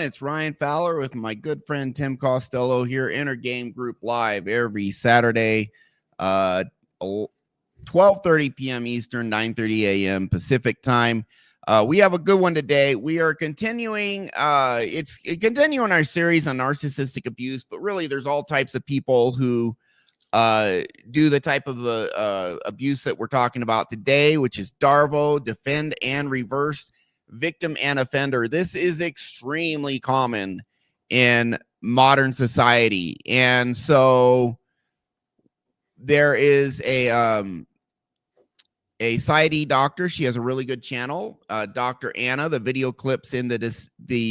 It's Ryan Fowler with my good friend Tim Costello here, Inner Game Group Live every Saturday, 12:30 p.m. Eastern, 9:30 a.m. Pacific time. We have a good one today. We are continuing continuing our series on narcissistic abuse, but really there's all types of people who do the type of abuse that we're talking about today, which is DARVO, defend and reverse, victim and offender. This is extremely common in modern society. And so there is a PsyD doctor. She has a really good channel, Dr. Anna. The video clip's in the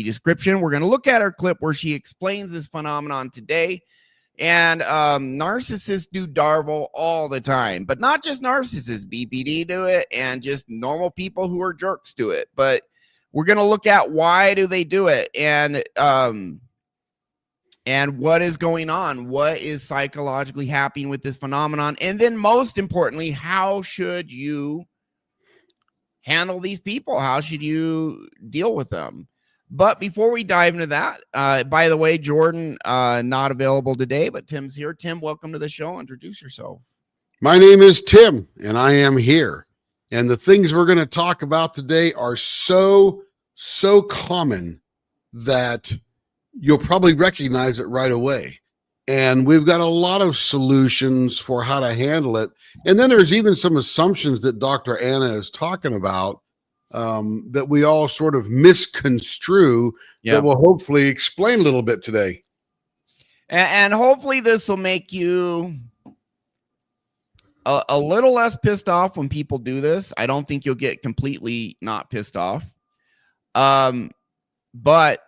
description. We're going to look at her clip where she explains this phenomenon today. And narcissists do DARVO all the time, but not just narcissists. BPD do it, and just normal people who are jerks do it. But we're going to look at why do they do it, and what is going on, what is psychologically happening with this phenomenon, and then most importantly, how should you handle these people? How should you deal with them? But before we dive into that, by the way, Jordan, not available today, but Tim's here. Tim, welcome to the show. Introduce yourself. My name is Tim, and I am here. And the things we're going to talk about today are so common that you'll probably recognize it right away. And we've got a lot of solutions for how to handle it. And then there's even some assumptions that Dr. Anna is talking about that we all sort of misconstrue that will hopefully explain a little bit today. And hopefully this will make you a little less pissed off when people do this. I don't think you'll get completely not pissed off. But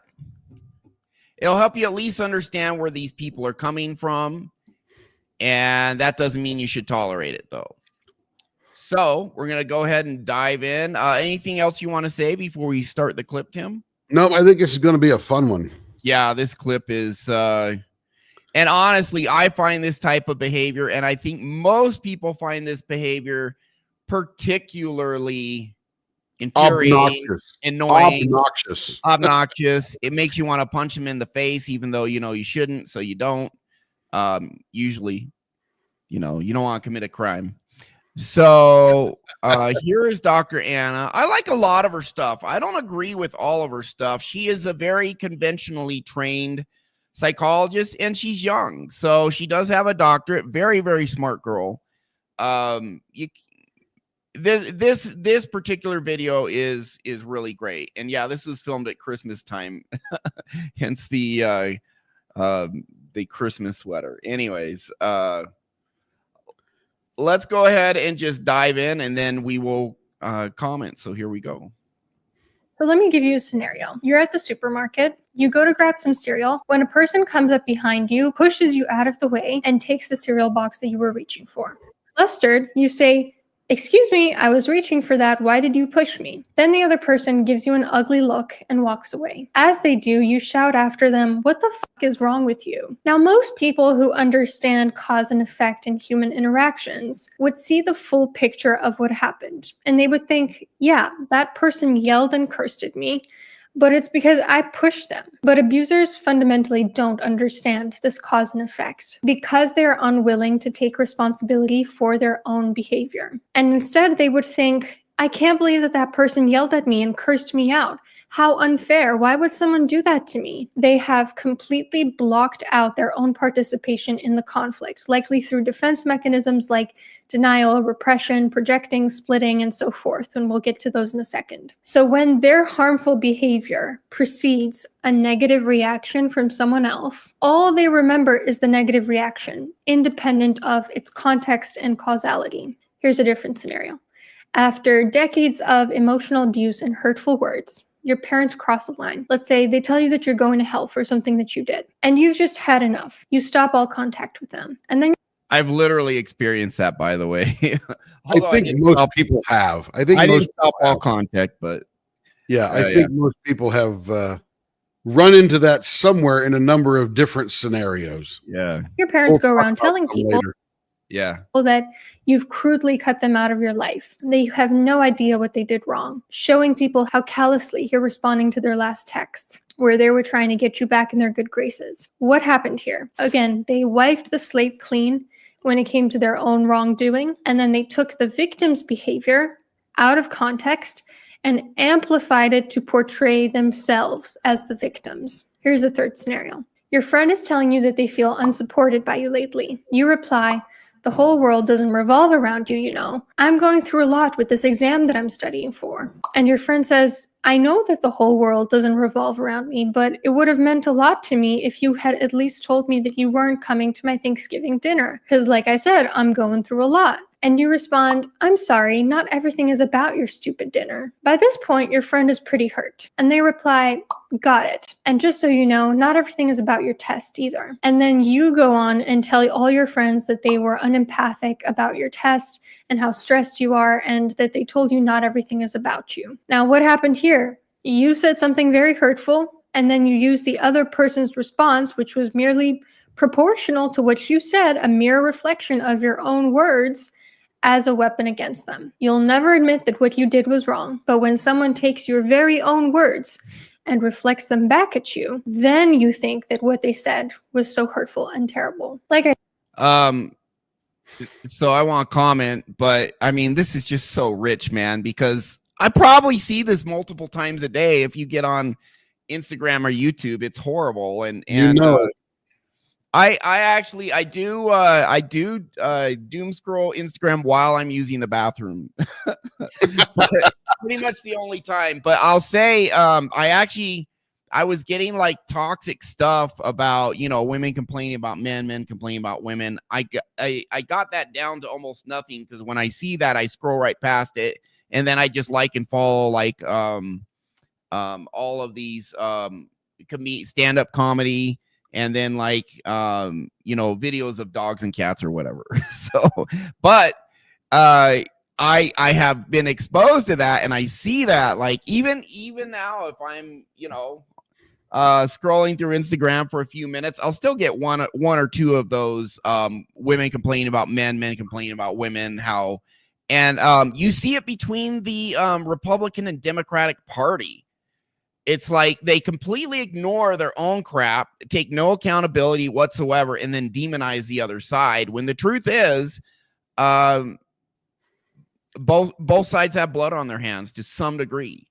it'll help you at least understand where these people are coming from. And that doesn't mean you should tolerate it, though. So we're going to go ahead and dive in. Anything else you want to say before we start the clip, Tim? No, I think this is going to be a fun one. Yeah, this clip is, and honestly, I find this type of behavior, and I think most people find this behavior particularly infuriating, annoying, obnoxious. It makes you want to punch him in the face, even though you know you shouldn't, so you don't. Usually, you know, you don't want to commit a crime. So here is Dr. Anna. I like a lot of her stuff. I don't agree with all of her stuff. She is a very conventionally trained psychologist, and she's young, so she does have a doctorate. Very, very smart girl. This particular video is really great, and yeah, this was filmed at Christmas time, hence the Christmas sweater. Anyways, let's go ahead and just dive in, and then we will comment. So here we go. So let me give you a scenario. You're at the supermarket. You go to grab some cereal when a person comes up behind you, pushes you out of the way, and takes the cereal box that you were reaching for. Flustered, you say, "Excuse me, I was reaching for that. Why did you push me?" Then the other person gives you an ugly look and walks away. As they do, you shout after them, "What the fuck is wrong with you?" Now, most people who understand cause and effect in human interactions would see the full picture of what happened. And they would think, yeah, that person yelled and cursed at me, but it's because I pushed them. But abusers fundamentally don't understand this cause and effect because they're unwilling to take responsibility for their own behavior. And instead, they would think, I can't believe that that person yelled at me and cursed me out. How unfair. Why would someone do that to me? They have completely blocked out their own participation in the conflict, likely through defense mechanisms like denial, repression, projecting, splitting, and so forth. And we'll get to those in a second. So when their harmful behavior precedes a negative reaction from someone else, all they remember is the negative reaction, independent of its context and causality. Here's a different scenario. After decades of emotional abuse and hurtful words, your parents cross a line. Let's say they tell you that you're going to hell for something that you did, and you've just had enough. You stop all contact with them. And then I've literally experienced that, by the way. I think most people have. I didn't stop all contact, but yeah, I think most people have run into that somewhere in a number of different scenarios. Yeah. Your parents go around telling people Yeah. that you've crudely cut them out of your life. They have no idea what they did wrong, showing people how callously you're responding to their last texts, where they were trying to get you back in their good graces. What happened here? Again, they wiped the slate clean when it came to their own wrongdoing, and then they took the victim's behavior out of context and amplified it to portray themselves as the victims. Here's the third scenario. Your friend is telling you that they feel unsupported by you lately. You reply, "The whole world doesn't revolve around you, you know. I'm going through a lot with this exam that I'm studying for." And your friend says, "I know that the whole world doesn't revolve around me, but it would have meant a lot to me if you had at least told me that you weren't coming to my Thanksgiving dinner. Because like I said, I'm going through a lot." And you respond, "I'm sorry, not everything is about your stupid dinner." By this point, your friend is pretty hurt. And they reply, "Got it. And just so you know, not everything is about your test either." And then you go on and tell all your friends that they were unempathic about your test and how stressed you are, and that they told you not everything is about you. Now, what happened here? You said something very hurtful, and then you used the other person's response, which was merely proportional to what you said, a mere reflection of your own words, as a weapon against them. You'll never admit that what you did was wrong, but when someone takes your very own words and reflects them back at you, then you think that what they said was so hurtful and terrible. So I want to comment, but I mean, this is just so rich, man, because I probably see this multiple times a day. If you get on Instagram or YouTube, it's horrible. And I do doom scroll Instagram while I'm using the bathroom. Pretty much the only time. But I'll say I was getting like toxic stuff about, you know, women complaining about men complaining about women. I got that down to almost nothing, because when I see that, I scroll right past it, and then I just like and follow like all of these stand-up comedy, and then like you know, videos of dogs and cats or whatever. So but I have been exposed to that, and I see that like even now, if I'm, you know, scrolling through Instagram for a few minutes, I'll still get one or two of those women complaining about men complaining about women, how, and you see it between the Republican and Democratic Party. It's like they completely ignore their own crap, take no accountability whatsoever, and then demonize the other side, when the truth is both sides have blood on their hands to some degree,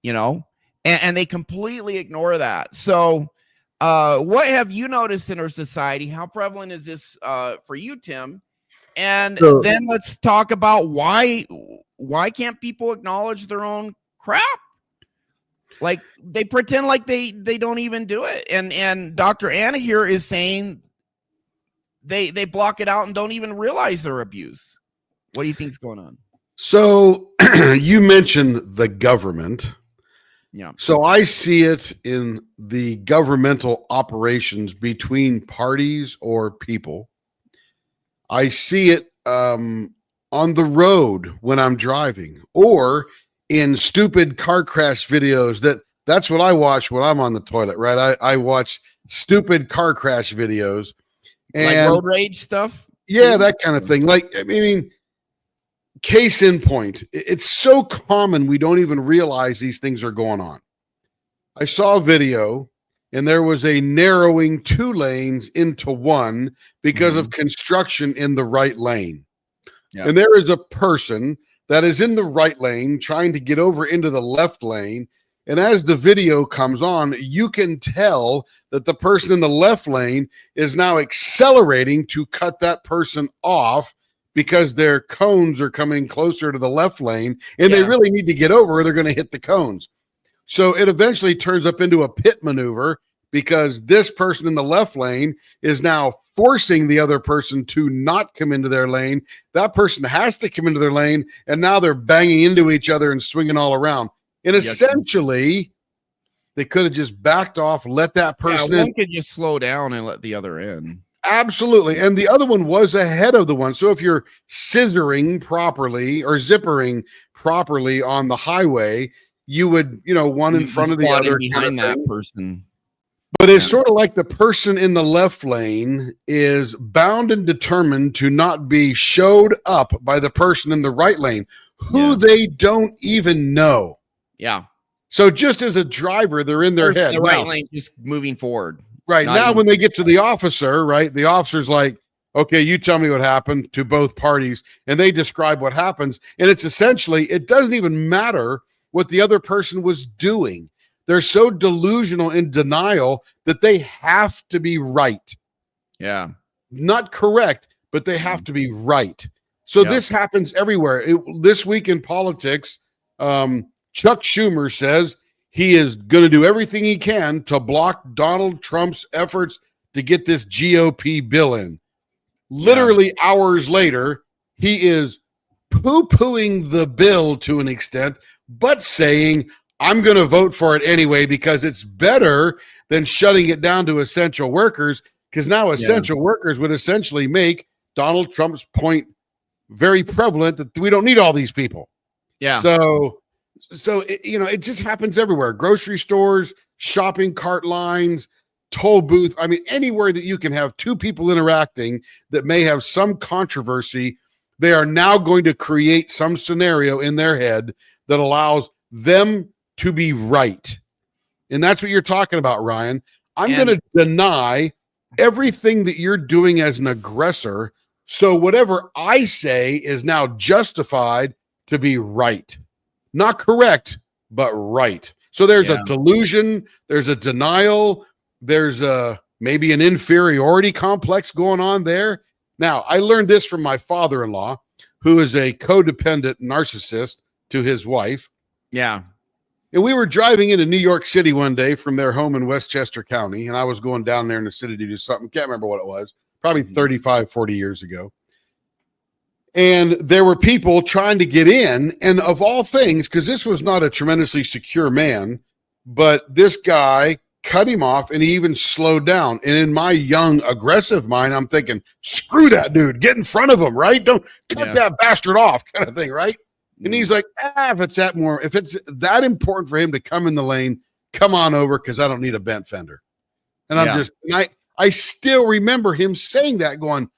you know, and they completely ignore that. So what have you noticed in our society? How prevalent is this for you, Tim? And then let's talk about why can't people acknowledge their own crap? Like they pretend like they don't even do it. And Dr. Anna here is saying they block it out and don't even realize their abuse. What do you think's going on? So you mentioned the government. Yeah. So I see it in the governmental operations between parties or people. I see it on the road when I'm driving, or in stupid car crash videos. That's what I watch when I'm on the toilet, right? I watch stupid car crash videos, and like road rage stuff. Yeah, that kind of thing. Like, I mean, case in point, it's so common we don't even realize these things are going on. I saw a video, and there was a narrowing 2 lanes into one because of construction in the right lane. Yeah. And there is a person that is in the right lane trying to get over into the left lane. And as the video comes on, you can tell that the person in the left lane is now accelerating to cut that person off, because their cones are coming closer to the left lane, and they really need to get over, or they're going to hit the cones. So it eventually turns up into a pit maneuver, because this person in the left lane is now forcing the other person to not come into their lane. That person has to come into their lane, and now they're banging into each other and swinging all around. And essentially, they could have just backed off, let that person in. One could just slow down and let the other in. Absolutely. And the other one was ahead of the one. So if you're scissoring properly or zippering properly on the highway, you would, one in front of the other behind that person. But it's sort of like the person in the left lane is bound and determined to not be showed up by the person in the right lane who they don't even know. Yeah. So just as a driver, they're in their head. The right lane just moving forward. Right. Now when they get to the officer, right, the officer's like, okay, you tell me what happened to both parties. And they describe what happens. And it's essentially, it doesn't even matter what the other person was doing. They're so delusional in denial that they have to be right. Yeah. Not correct, but they have to be right. So this happens everywhere. This week in politics, Chuck Schumer says he is going to do everything he can to block Donald Trump's efforts to get this GOP bill in. Literally hours later, he is poo-pooing the bill to an extent, but saying, I'm going to vote for it anyway because it's better than shutting it down to essential workers, because now essential workers would essentially make Donald Trump's point very prevalent that we don't need all these people. Yeah. So it just happens everywhere. Grocery stores, shopping cart lines, toll booth. I mean, anywhere that you can have two people interacting that may have some controversy, they are now going to create some scenario in their head that allows them to be right. And that's what you're talking about, Ryan. I'm going to deny everything that you're doing as an aggressor. So whatever I say is now justified to be right. Not correct, but right. So there's a delusion, there's a denial, there's maybe an inferiority complex going on there. Now, I learned this from my father-in-law, who is a codependent narcissist to his wife. Yeah. And we were driving into New York City one day from their home in Westchester County, and I was going down there in the city to do something. Can't remember what it was, probably 35, 40 years ago. And there were people trying to get in, and of all things, because this was not a tremendously secure man, but this guy cut him off, and he even slowed down. And in my young, aggressive mind, I'm thinking, screw that dude, get in front of him, right? Don't cut that bastard off, kind of thing, right? And he's like, if it's that important for him to come in the lane, come on over, because I don't need a bent fender. And I still remember him saying that, going,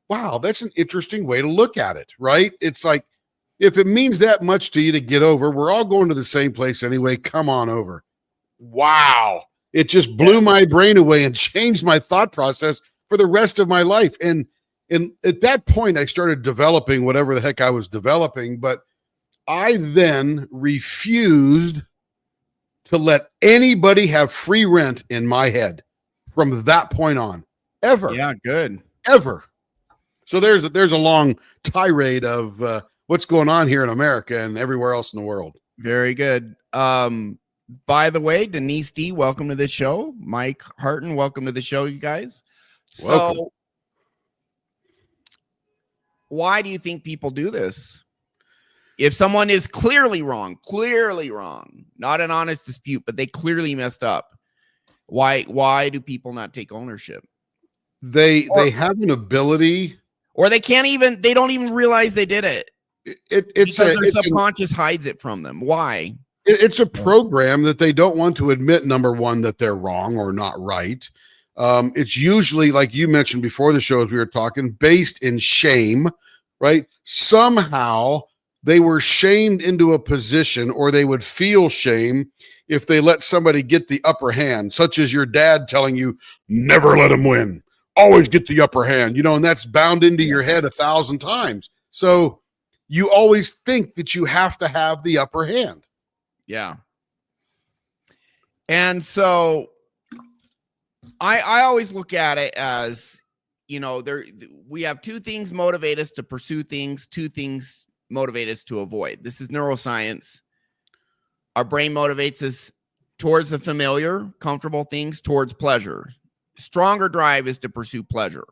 wow, that's an interesting way to look at it, right? It's like, if it means that much to you to get over, we're all going to the same place anyway. Come on over. Wow. It just blew my brain away and changed my thought process for the rest of my life. And at that point, I started developing whatever the heck I was developing, but I then refused to let anybody have free rent in my head from that point on, ever. Yeah, good. Ever. So there's a long tirade of what's going on here in America and everywhere else in the world. Very good. By the way, Denise D, welcome to the show. Mike Harton, welcome to the show, you guys. Welcome. So why do you think people do this? If someone is clearly wrong, not an honest dispute, but they clearly messed up, why do people not take ownership? They have an ability, or they don't even realize they did it. It's their subconscious hides it from them. Why? It's a program that they don't want to admit, number one, that they're wrong or not right. It's usually, like you mentioned before the show, as we were talking, based in shame, right? Somehow they were shamed into a position, or they would feel shame if they let somebody get the upper hand, such as your dad telling you, never let him win, always get the upper hand, and that's bound into your head 1,000 times. So you always think that you have to have the upper hand. Yeah. And so I always look at it as, we have two things motivate us to pursue things, two things motivate us to avoid. This is neuroscience. Our brain motivates us towards the familiar, comfortable things, towards pleasure. Stronger drive is to pursue pleasure.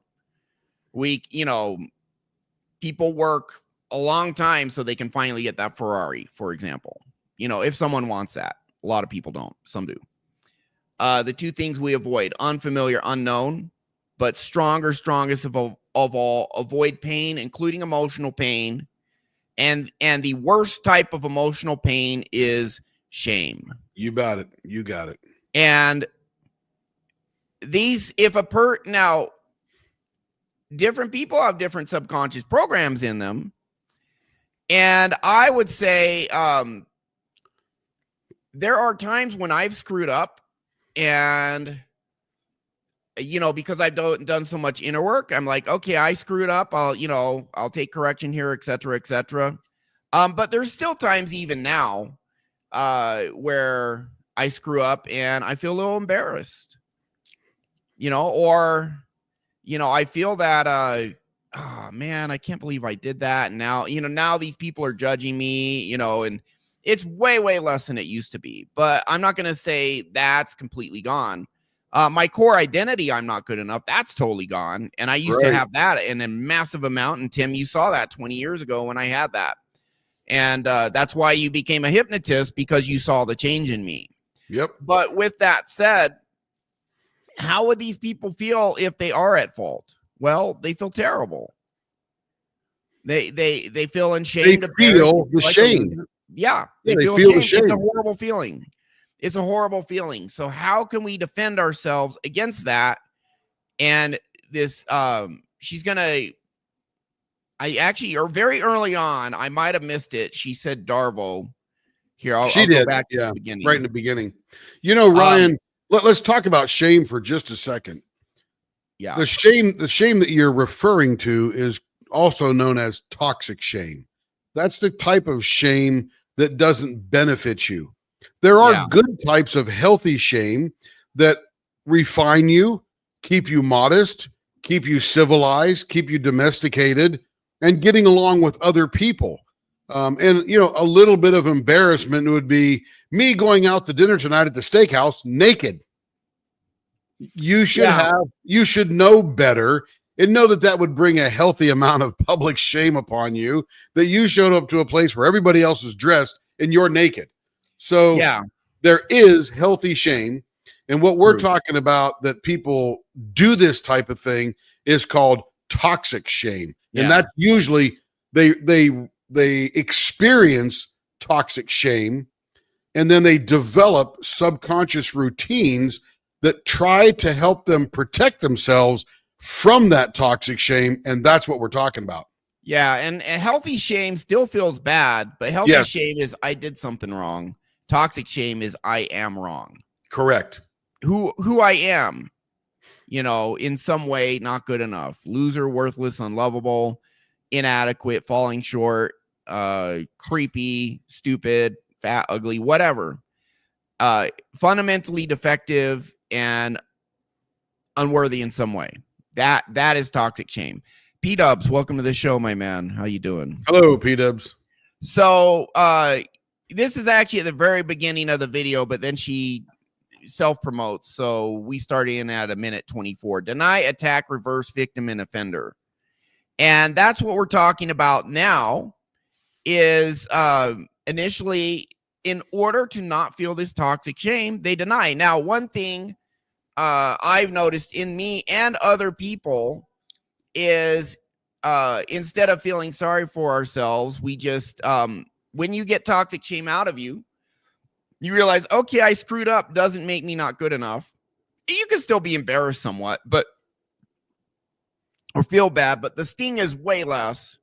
People work a long time so they can finally get that Ferrari, for example. If someone wants that. A lot of people don't. Some do. The two things we avoid, unfamiliar, unknown, but strongest of all, avoid pain, including emotional pain. And the worst type of emotional pain is shame. You got it. You got it. And now different people have different subconscious programs in them. And I would say there are times when I've screwed up, and because I've done so much inner work, I'm like, okay, I screwed up. I'll take correction here, et cetera, et cetera. But there's still times even now where I screw up and I feel a little embarrassed, or I feel that, oh man, I can't believe I did that. And now these people are judging me, and it's way, way less than it used to be. But I'm not going to say that's completely gone. My core identity, I'm not good enough, that's totally gone. And I used to have that in a massive amount. And Tim, you saw that 20 years ago when I had that. And that's why you became a hypnotist, because you saw the change in me. Yep. But with that said, how would these people feel if they are at fault? Well, they feel terrible. They feel ashamed. They feel the shame. Yeah, they feel the shame. It's a horrible feeling. It's a horrible feeling. So how can we defend ourselves against that? And this, she's gonna. Or very early on, I might have missed it. She said DARVO. Here, I'll go back to the beginning. Right in the beginning. Ryan, let's talk about shame for just a second. Yeah. The shame that you're referring to is also known as toxic shame. That's the type of shame that doesn't benefit you. There are good types of healthy shame that refine you, keep you modest, keep you civilized, keep you domesticated, and getting along with other people. And a little bit of embarrassment would be me going out to dinner tonight at the steakhouse naked. You should know better and know that would bring a healthy amount of public shame upon you, that you showed up to a place where everybody else is dressed and you're naked. So there is healthy shame. And what we're talking about, that people do this type of thing, is called toxic shame. And that's usually they experience toxic shame, and then they develop subconscious routines that try to help them protect themselves from that toxic shame. And that's what we're talking about. Yeah. And healthy shame still feels bad, but healthy shame is I did something wrong. Toxic shame is I am wrong. Correct. Who I am, in some way, not good enough, loser, worthless, unlovable, inadequate, falling short, creepy, stupid, fat, ugly, whatever, fundamentally defective and unworthy in some way. That is toxic shame. P-Dubs, welcome to the show, my man. How you doing? Hello, P-Dubs. So this is actually at the very beginning of the video, but then she self-promotes. So we start in at a minute 24. Deny, attack, reverse, victim, and offender. And that's what we're talking about now, is initially, in order to not feel this toxic shame, they deny. Now, one thing I've noticed in me and other people is instead of feeling sorry for ourselves, we just, when you get toxic shame out of you, you realize, okay, I screwed up, doesn't make me not good enough. You can still be embarrassed somewhat, or feel bad, but the sting is way less.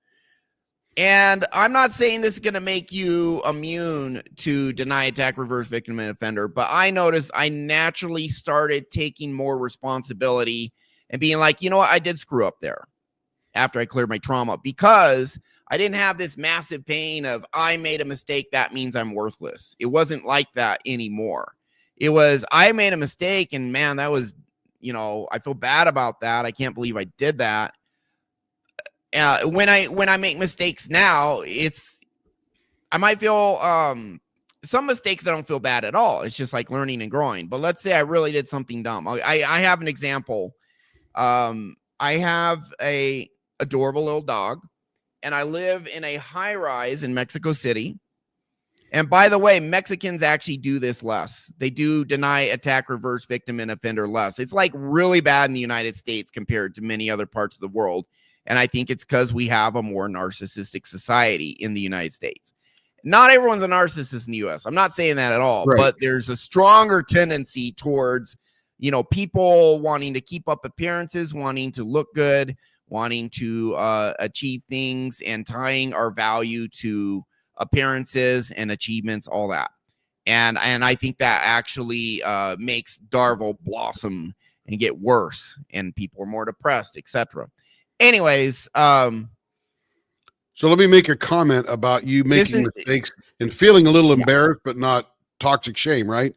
And I'm not saying this is going to make you immune to deny, attack, reverse, victim, and offender, but I noticed I naturally started taking more responsibility and being like, you know what, I did screw up there after I cleared my trauma, because I didn't have this massive pain of I made a mistake, that means I'm worthless. It wasn't like that anymore. It was, I made a mistake, and man, that was, I feel bad about that. I can't believe I did that. When I make mistakes now, I might feel some mistakes I don't feel bad at all. It's just like learning and growing. But let's say I really did something dumb. I have an example. I have a adorable little dog, and I live in a high rise in Mexico City. And by the way, Mexicans actually do this less. They do deny, attack, reverse, victim, and offender less. It's like really bad in the United States compared to many other parts of the world. And I think it's because we have a more narcissistic society in the United States. Not everyone's a narcissist in the U.S. I'm not saying that at all, but there's a stronger tendency towards people wanting to keep up appearances, wanting to look good, wanting to achieve things, and tying our value to appearances and achievements, all that. And I think that actually makes DARVO blossom and get worse, and people are more depressed, etc. Anyways, so let me make a comment about you making mistakes and feeling a little embarrassed, but not toxic shame, right?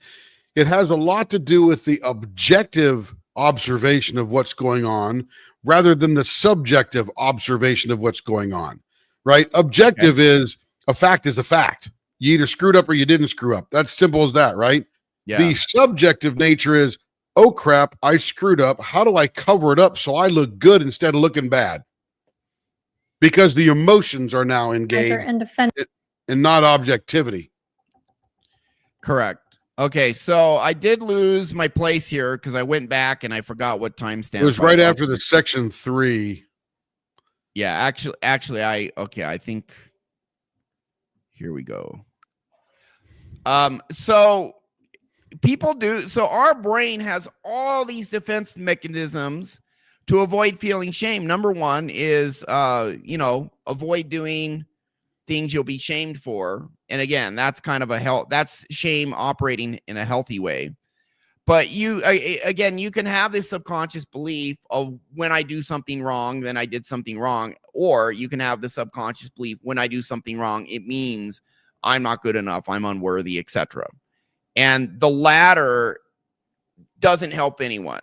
It has a lot to do with the objective observation of what's going on rather than the subjective observation of what's going on, right? Objective is a fact is a fact. You either screwed up or you didn't screw up. That's simple as that, right? Yeah. The subjective nature is, oh crap, I screwed up. How do I cover it up so I look good instead of looking bad? Because the emotions are now engaged and not objectivity. Correct. Okay, so I did lose my place here because I went back and I forgot what timestamp. It was right after the section 3. Yeah, actually, I think here we go. So our brain has all these defense mechanisms to avoid feeling shame. Number one is, avoid doing things you'll be shamed for. And again, that's kind of that's shame operating in a healthy way. But you can have this subconscious belief of when I do something wrong, then I did something wrong. Or you can have the subconscious belief when I do something wrong, it means I'm not good enough, I'm unworthy, etc. And the latter doesn't help anyone.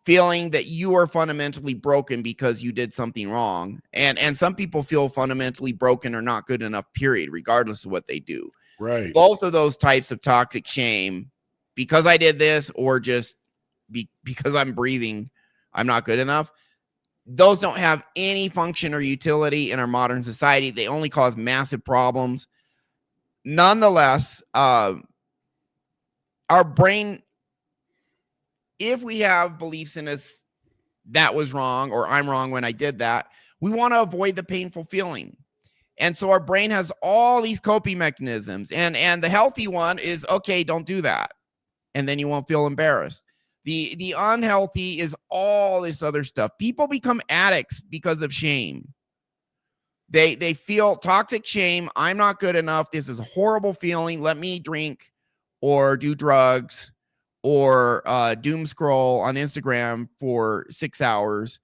Feeling that you are fundamentally broken because you did something wrong. And some people feel fundamentally broken or not good enough, period, regardless of what they do. Right. Both of those types of toxic shame, because I did this, or just because I'm breathing, I'm not good enough. Those don't have any function or utility in our modern society. They only cause massive problems. Nonetheless, our brain, if we have beliefs in us that was wrong, or I'm wrong when I did that, we want to avoid the painful feeling. And so our brain has all these coping mechanisms, and the healthy one is, okay, don't do that. And then you won't feel embarrassed. The unhealthy is all this other stuff. People become addicts because of shame. They feel toxic shame. I'm not good enough. This is a horrible feeling. Let me drink or do drugs or doom scroll on Instagram for 6 hours,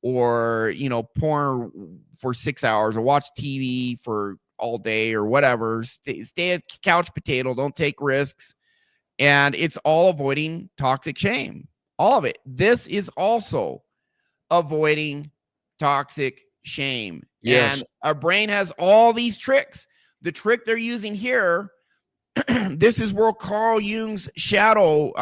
or, porn for 6 hours, or watch TV for all day, or whatever. Stay a couch potato. Don't take risks. And it's all avoiding toxic shame. All of it. This is also avoiding toxic shame. Yes. And our brain has all these tricks. The trick they're using here, this is where Carl Jung's shadow,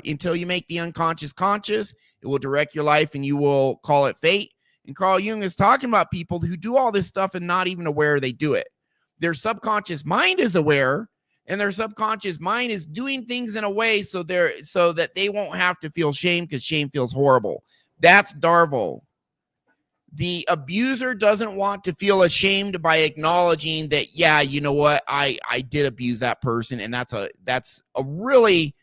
until you make the unconscious conscious, it will direct your life and you will call it fate. And Carl Jung is talking about people who do all this stuff and not even aware they do it. Their subconscious mind is aware, and their subconscious mind is doing things in a way so that they won't have to feel shame, because shame feels horrible. That's DARVO. The abuser doesn't want to feel ashamed by acknowledging that, yeah, you know what, I did abuse that person, and that's a really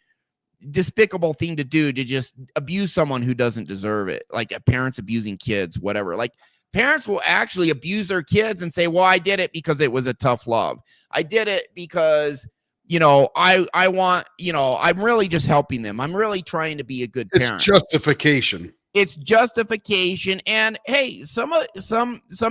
despicable thing to do, to just abuse someone who doesn't deserve it. Like parents abusing kids, whatever. Like parents will actually abuse their kids and say, well, I did it because it was a tough love. I did it because, I want, I'm really just helping them. I'm really trying to be a good parent. It's justification. It's justification. And hey, some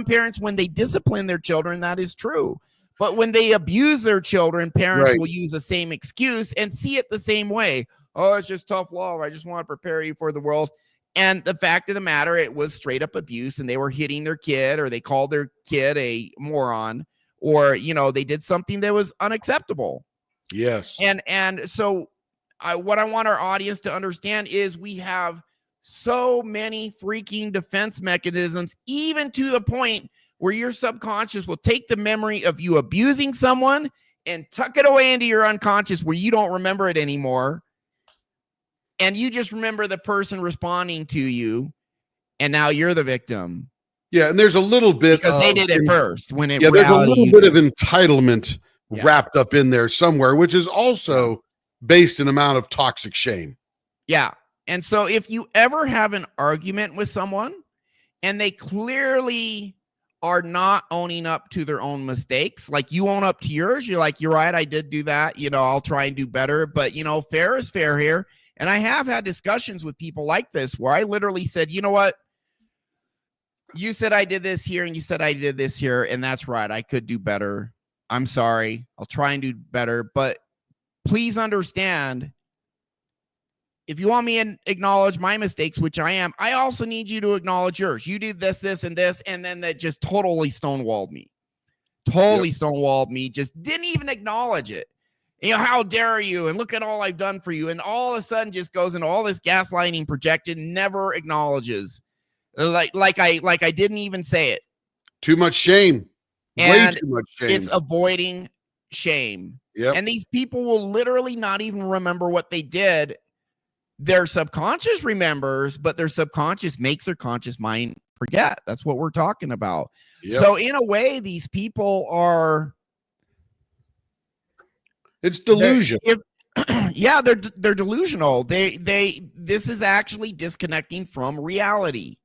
parents, when they discipline their children, that is true. But when they abuse their children, parents will use the same excuse and see it the same way. Oh, it's just tough love. I just want to prepare you for the world. And the fact of the matter, it was straight up abuse, and they were hitting their kid, or they called their kid a moron, or, they did something that was unacceptable. Yes. And so what I want our audience to understand is we have so many freaking defense mechanisms, even to the point where your subconscious will take the memory of you abusing someone and tuck it away into your unconscious where you don't remember it anymore. And you just remember the person responding to you, and now you're the victim. Yeah, and there's a little bit because they did it first. When it there's a little bit of entitlement wrapped up in there somewhere, which is also based in amount of toxic shame. Yeah. And so if you ever have an argument with someone and they clearly are not owning up to their own mistakes, like you own up to yours, you're like, you're right, I did do that. I'll try and do better. But, fair is fair here. And I have had discussions with people like this where I literally said, you know what? You said I did this here and you said I did this here. And that's right. I could do better. I'm sorry. I'll try and do better. But please understand, if you want me to acknowledge my mistakes, which I am, I also need you to acknowledge yours. You did this, this, and this, and then that just totally stonewalled me. Stonewalled me, just didn't even acknowledge it. How dare you? And look at all I've done for you. And all of a sudden just goes into all this gaslighting projected, never acknowledges. Like I didn't even say it. Too much shame. And way too much shame. It's avoiding shame. Yep. And these people will literally not even remember what they did. Their subconscious remembers, but their subconscious makes their conscious mind forget. That's what we're talking about. Yep. So in a way, these people are... It's delusion. Yeah, they're delusional. This is actually disconnecting from reality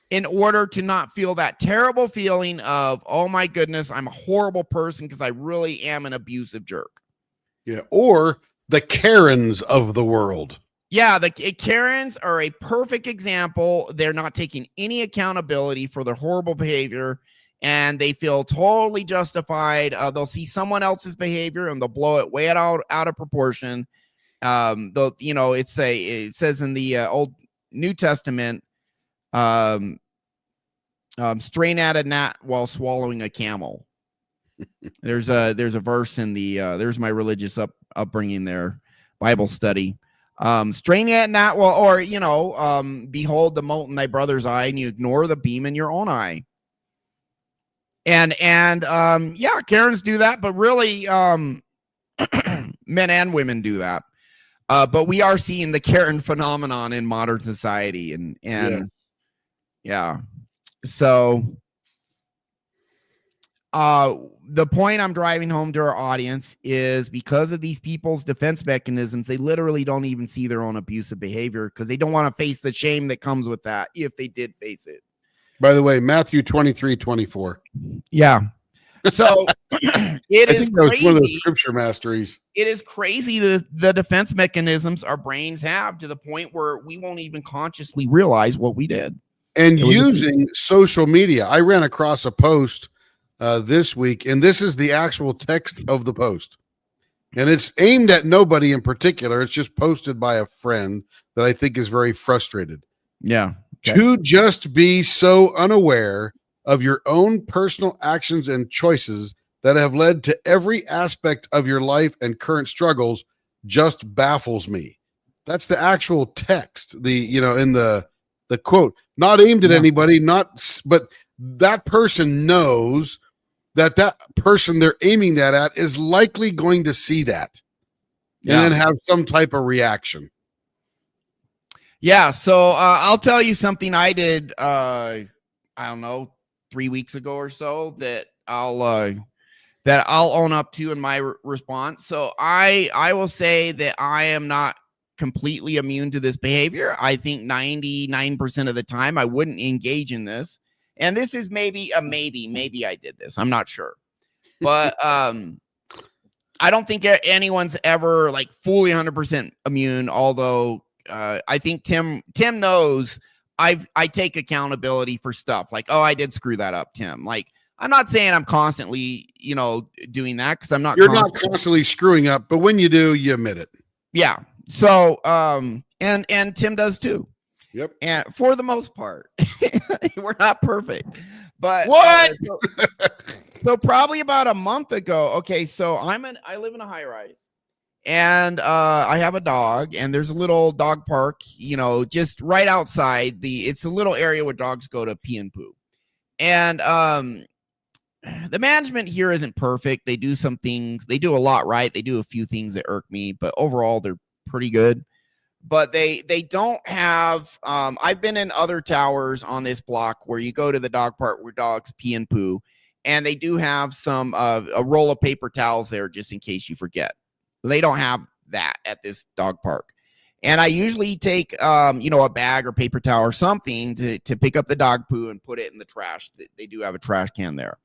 in order to not feel that terrible feeling of, oh my goodness, I'm a horrible person because I really am an abusive jerk. Yeah, or the Karens of the world. Yeah, the Karens are a perfect example. They're not taking any accountability for their horrible behavior, and they feel totally justified. They'll see someone else's behavior and they'll blow it way out of proportion. It says in the Old New Testament, strain at a gnat while swallowing a camel. There's a verse in the there's my religious upbringing there, Bible study. Strain at gnat behold the mote in thy brother's eye, and you ignore the beam in your own eye. And Karens do that, but really men and women do that. But we are seeing the Karen phenomenon in modern society, and so the point I'm driving home to our audience is because of these people's defense mechanisms, they literally don't even see their own abusive behavior because they don't want to face the shame that comes with that if they did face it. By the way, Matthew 23:24. Yeah. So it is crazy. One of those scripture masteries. It is crazy the defense mechanisms our brains have to the point where we won't even consciously realize what we did. And using social media, I ran across a post this week, and this is the actual text of the post. And it's aimed at nobody in particular. It's just posted by a friend that I think is very frustrated. Yeah. Okay. To just be so unaware of your own personal actions and choices that have led to every aspect of your life and current struggles just baffles me. That's the actual text, in the quote, not aimed at anybody, but that person knows that person they're aiming that at is likely going to see that and then have some type of reaction. Yeah. So I'll tell you something I did, I don't know, 3 weeks ago or so that I'll own up to in my response. So I will say that I am not completely immune to this behavior. I think 99% of the time I wouldn't engage in this. And this is maybe I did this. I'm not sure. But I don't think anyone's ever like fully 100% immune, although I think Tim knows I take accountability for stuff like, oh, I did screw that up, Tim. Like, I'm not saying I'm constantly, doing that because I'm not. You're not constantly screwing up, but when you do, you admit it. Yeah. So, and Tim does too. Yep. And for the most part, we're not perfect, but what? So probably about a month ago. Okay. So I live in a high rise. And I have a dog, and there's a little dog park, just right outside it's a little area where dogs go to pee and poo. And the management here isn't perfect. They do some things, they do a lot right. They do a few things that irk me, but overall they're pretty good. But they don't have I've been in other towers on this block where you go to the dog park where dogs pee and poo, and they do have some a roll of paper towels there just in case you forget. They don't have that at this dog park. And I usually take, you know, a bag or paper towel or something to pick up the dog poo and put it in the trash. They do have a trash can there.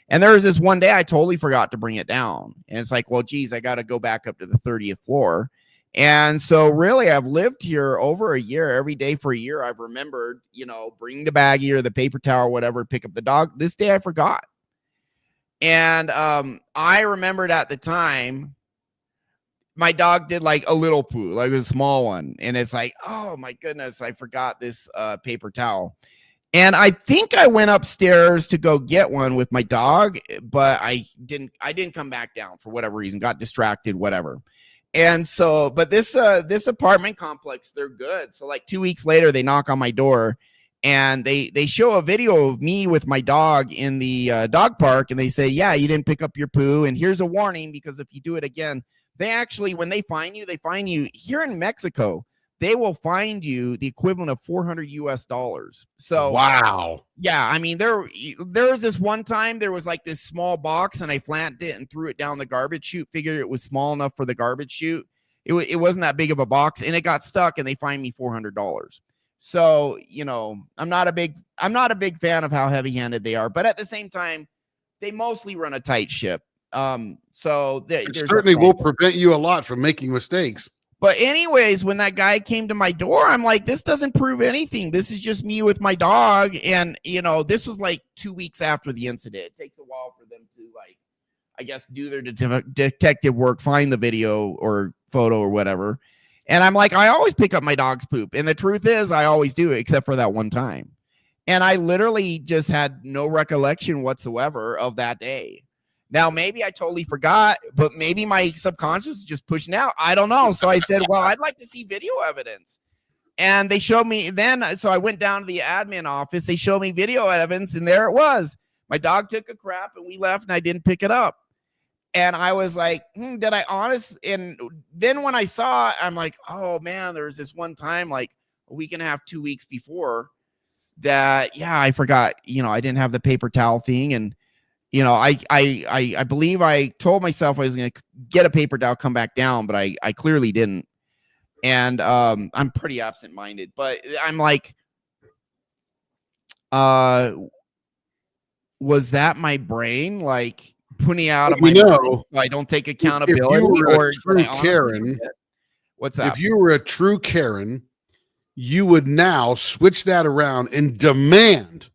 And there was this one day I totally forgot to bring it down. And it's like, well, geez, I got to go back up to the 30th floor. And so really I've lived here over a year. Every day for a year, I've remembered, you know, bring the baggie or the paper towel or whatever, pick up the dog. This day I forgot. And I remembered at the time, my dog did like a little poo, like a small one. And it's like, oh my goodness, I forgot this paper towel. And I think I went upstairs to go get one with my dog, but I didn't come back down for whatever reason, got distracted, whatever. And so, but this apartment complex, they're good. So like 2 weeks later, they knock on my door and they show a video of me with my dog in the dog park. And they say, yeah, you didn't pick up your poo. And here's a warning, because if you do it again, they actually, when they fine you here in Mexico, they will find you the equivalent of $400 US. So wow. Yeah, I mean, there was this one time there was like this small box and I flattened it and threw it down the garbage chute, figured it was small enough for the garbage chute. It wasn't that big of a box and it got stuck and they fined me $400. So, you know, I'm not a big fan of how heavy-handed they are, but at the same time, they mostly run a tight ship. So it certainly will prevent you a lot from making mistakes. But anyways, when that guy came to my door, I'm like, this doesn't prove anything. This is just me with my dog. And, you know, this was like 2 weeks after the incident. It takes a while for them to, like, I guess, do their detective work, find the video or photo or whatever. And I'm like, I always pick up my dog's poop. And the truth is, I always do, except for that one time. And I literally just had no recollection whatsoever of that day. Now, maybe I totally forgot, but maybe my subconscious is just pushing out. I don't know. So I said, well, I'd like to see video evidence. And they showed me then. So I went down to the admin office. They showed me video evidence. And there it was. My dog took a crap and we left and I didn't pick it up. And I was like, did I honest? And then when I saw it, I'm like, oh, man, there was this one time like a week and a half, 2 weeks before that. Yeah, I forgot, you know, I didn't have the paper towel thing. And you know, I believe I told myself I was going to get a paper towel, come back down, but I clearly didn't. And I'm pretty absent-minded, but I'm like, was that my brain like putting out of my mind so I don't take accountability? Or true Karen, what's that? If you were a true Karen, you would now switch that around and demand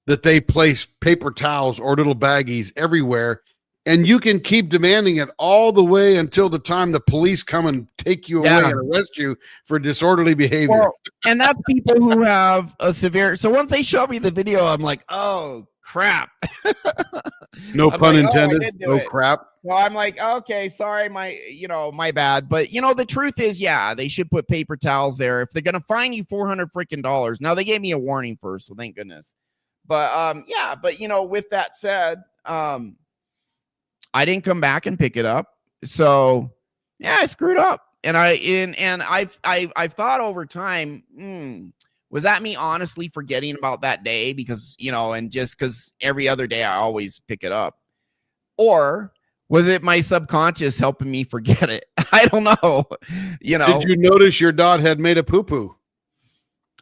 that they place paper towels or little baggies everywhere. And you can keep demanding it all the way until the time the police come and take you away and arrest you for disorderly behavior. Well, and that's people who have a severe. So once they show me the video, I'm like, oh, crap. No pun intended. No crap. Well, I'm like, okay, sorry, my bad. But, you know, the truth is, yeah, they should put paper towels there. If they're going to fine you $400 freaking dollars. Now, they gave me a warning first, so thank goodness. But yeah, but you know, with that said, I didn't come back and pick it up. So yeah, I screwed up. And I've thought over time, was that me honestly forgetting about that day? Because, you know, and just because every other day I always pick it up. Or was it my subconscious helping me forget it? I don't know. You know, did you notice your dog had made a poo-poo?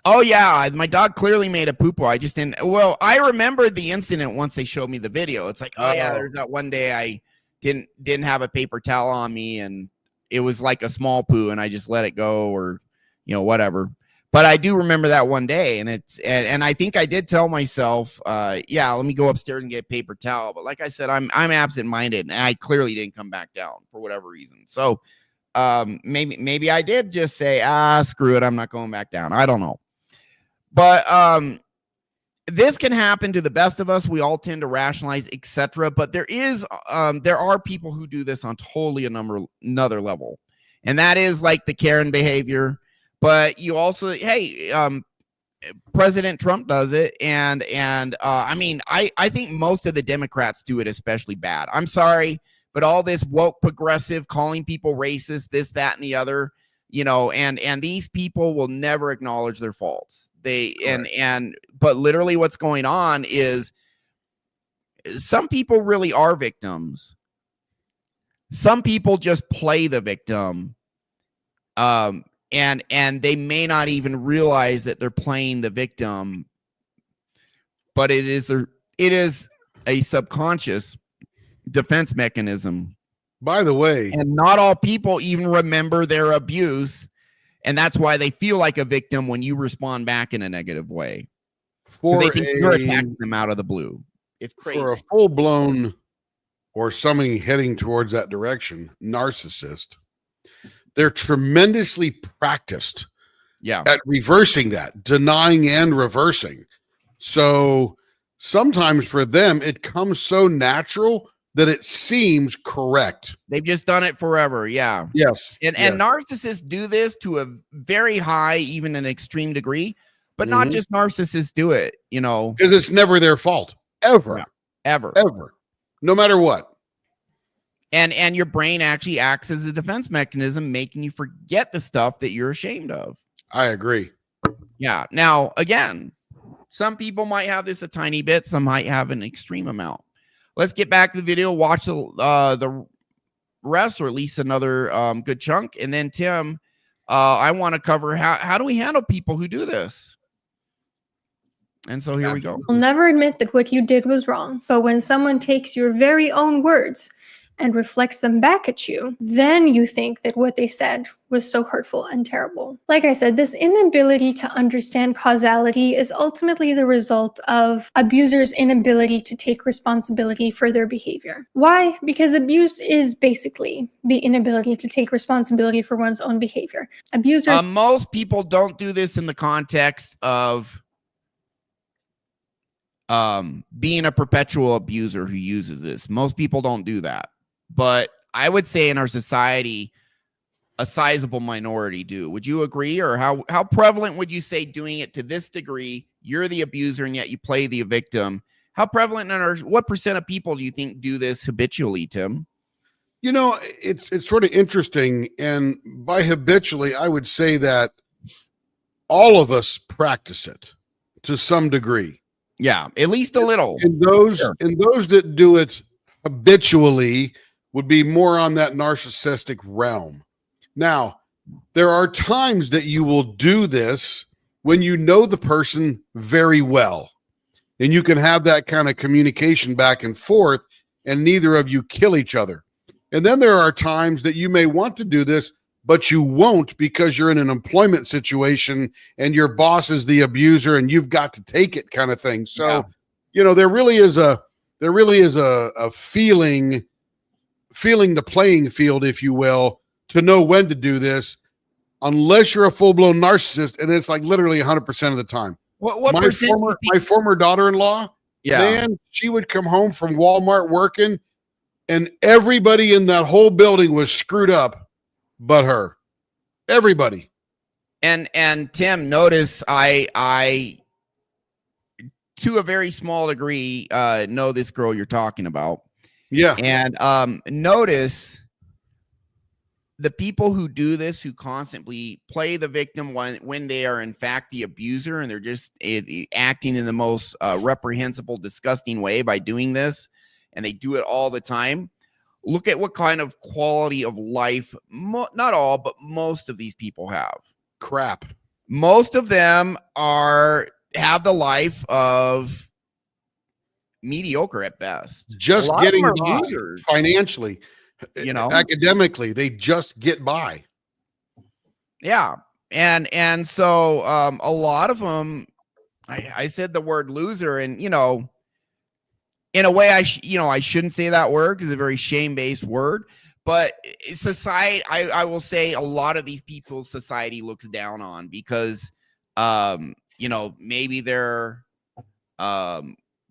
Oh, yeah. My dog clearly made a poo-poo. I just didn't. Well, I remembered the incident once they showed me the video. It's like, oh, yeah, there's that one day I didn't have a paper towel on me and it was like a small poo and I just let it go or, you know, whatever. But I do remember that one day and and I think I did tell myself, yeah, let me go upstairs and get a paper towel. But like I said, I'm absent-minded and I clearly didn't come back down for whatever reason. So maybe I did just say, screw it. I'm not going back down. I don't know. But this can happen to the best of us. We all tend to rationalize, etc. But there are people who do this on totally another level, and that is like the Karen behavior. But you also, hey, President Trump does it, and I mean, I think most of the Democrats do it especially bad. I'm sorry, but all this woke progressive calling people racist, this, that, and the other. You know, and these people will never acknowledge their faults. But literally what's going on is some people really are victims. Some people just play the victim. And and they may not even realize that they're playing the victim, but it is a subconscious defense mechanism. By the way, and not all people even remember their abuse, and that's why they feel like a victim when you respond back in a negative way. They think you're attacking them out of the blue. It's crazy. For a full-blown or somebody heading towards that direction, narcissist, they're tremendously practiced at reversing that, denying and reversing. So sometimes for them, it comes so natural that it seems correct. They've just done it forever. Yeah. Yes. And narcissists do this to a very high, even an extreme degree, but not just narcissists do it, you know, because it's never their fault. Ever. Ever. No matter what. And your brain actually acts as a defense mechanism, making you forget the stuff that you're ashamed of. I agree. Yeah. Now, again, some people might have this a tiny bit. Some might have an extreme amount. Let's get back to the video, watch the rest, or at least another good chunk. And then, Tim, I want to cover how do we handle people who do this? And so here we go. You'll never admit that what you did was wrong. But when someone takes your very own words and reflects them back at you, then you think that what they said was so hurtful and terrible. Like I said, this inability to understand causality is ultimately the result of abusers' inability to take responsibility for their behavior. Why? Because abuse is basically the inability to take responsibility for one's own behavior. Abusers... most people don't do this in the context of being a perpetual abuser who uses this. Most people don't do that. But I would say in our society, a sizable minority do. Would you agree? Or how prevalent would you say doing it to this degree? You're the abuser and yet you play the victim. How prevalent what percent of people do you think do this habitually, Tim? You know, it's sort of interesting. And by habitually, I would say that all of us practice it to some degree. Yeah, at least a little. And those that do it habitually would be more on that narcissistic realm. Now, there are times that you will do this when you know the person very well, and you can have that kind of communication back and forth, and neither of you kill each other. And then there are times that you may want to do this, but you won't because you're in an employment situation and your boss is the abuser and you've got to take it, kind of thing. So, you know, there really is a feeling the playing field, if you will, to know when to do this, unless you're a full-blown narcissist, and it's like literally 100% of the time. My former daughter-in-law, man, she would come home from Walmart working, and everybody in that whole building was screwed up but her. Everybody. And Tim, notice I to a very small degree know this girl you're talking about. Yeah. And notice the people who do this, who constantly play the victim when they are in fact the abuser, and they're just acting in the most reprehensible, disgusting way by doing this, and they do it all the time. Look at what kind of quality of life, not all, but most of these people have. Crap. Most of them have the life of mediocre at best. Just getting by financially, you know, academically, they just get by. Yeah. And so a lot of them, I said the word loser, and, you know, in a way, I shouldn't say that word because it's a very shame-based word. But society, I will say a lot of these people society looks down on because, you know, maybe they're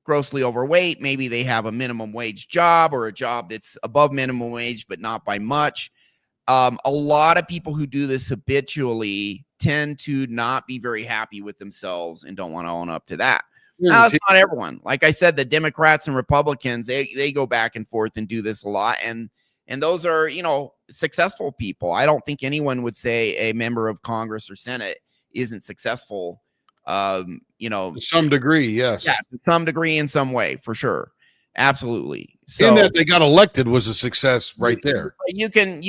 grossly overweight. Maybe they have a minimum wage job or a job that's above minimum wage, but not by much. A lot of people who do this habitually tend to not be very happy with themselves and don't want to own up to that. Now, it's not everyone. Like I said, the Democrats and Republicans, they go back and forth and do this a lot. And those are, you know, successful people. I don't think anyone would say a member of Congress or Senate isn't successful. You know, to some degree, yes. Yeah, to some degree in some way, for sure. Absolutely. In So that they got elected was a success right there. you can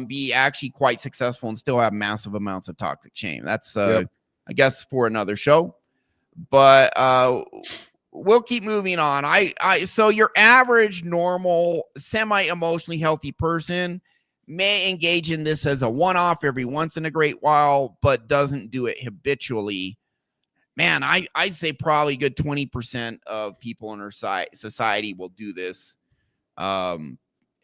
be actually quite successful and still have massive amounts of toxic shame. That's Yep. I guess for another show. But we'll keep moving on. So your average normal semi-emotionally healthy person may engage in this as a one-off every once in a great while, but doesn't do it habitually. Man, I'd say probably a good 20% of people in our society will do this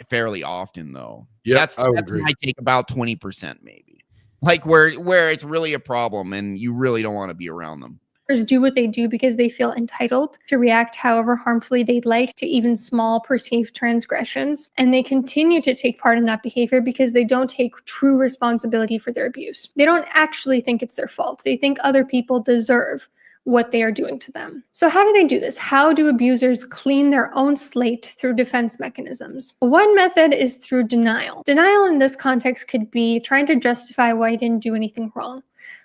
fairly often, though. Yeah, that's agree. might take about 20%, maybe. Like where it's really a problem and you really don't want to be around them. Do what they do because they feel entitled to react however harmfully they'd like to even small perceived transgressions. And they continue to take part in that behavior because they don't take true responsibility for their abuse. They don't actually think it's their fault. They think other people deserve what they are doing to them. So how do they do this? How do abusers clean their own slate through defense mechanisms? One method is through denial. Denial in this context could be trying to justify why you didn't do anything wrong.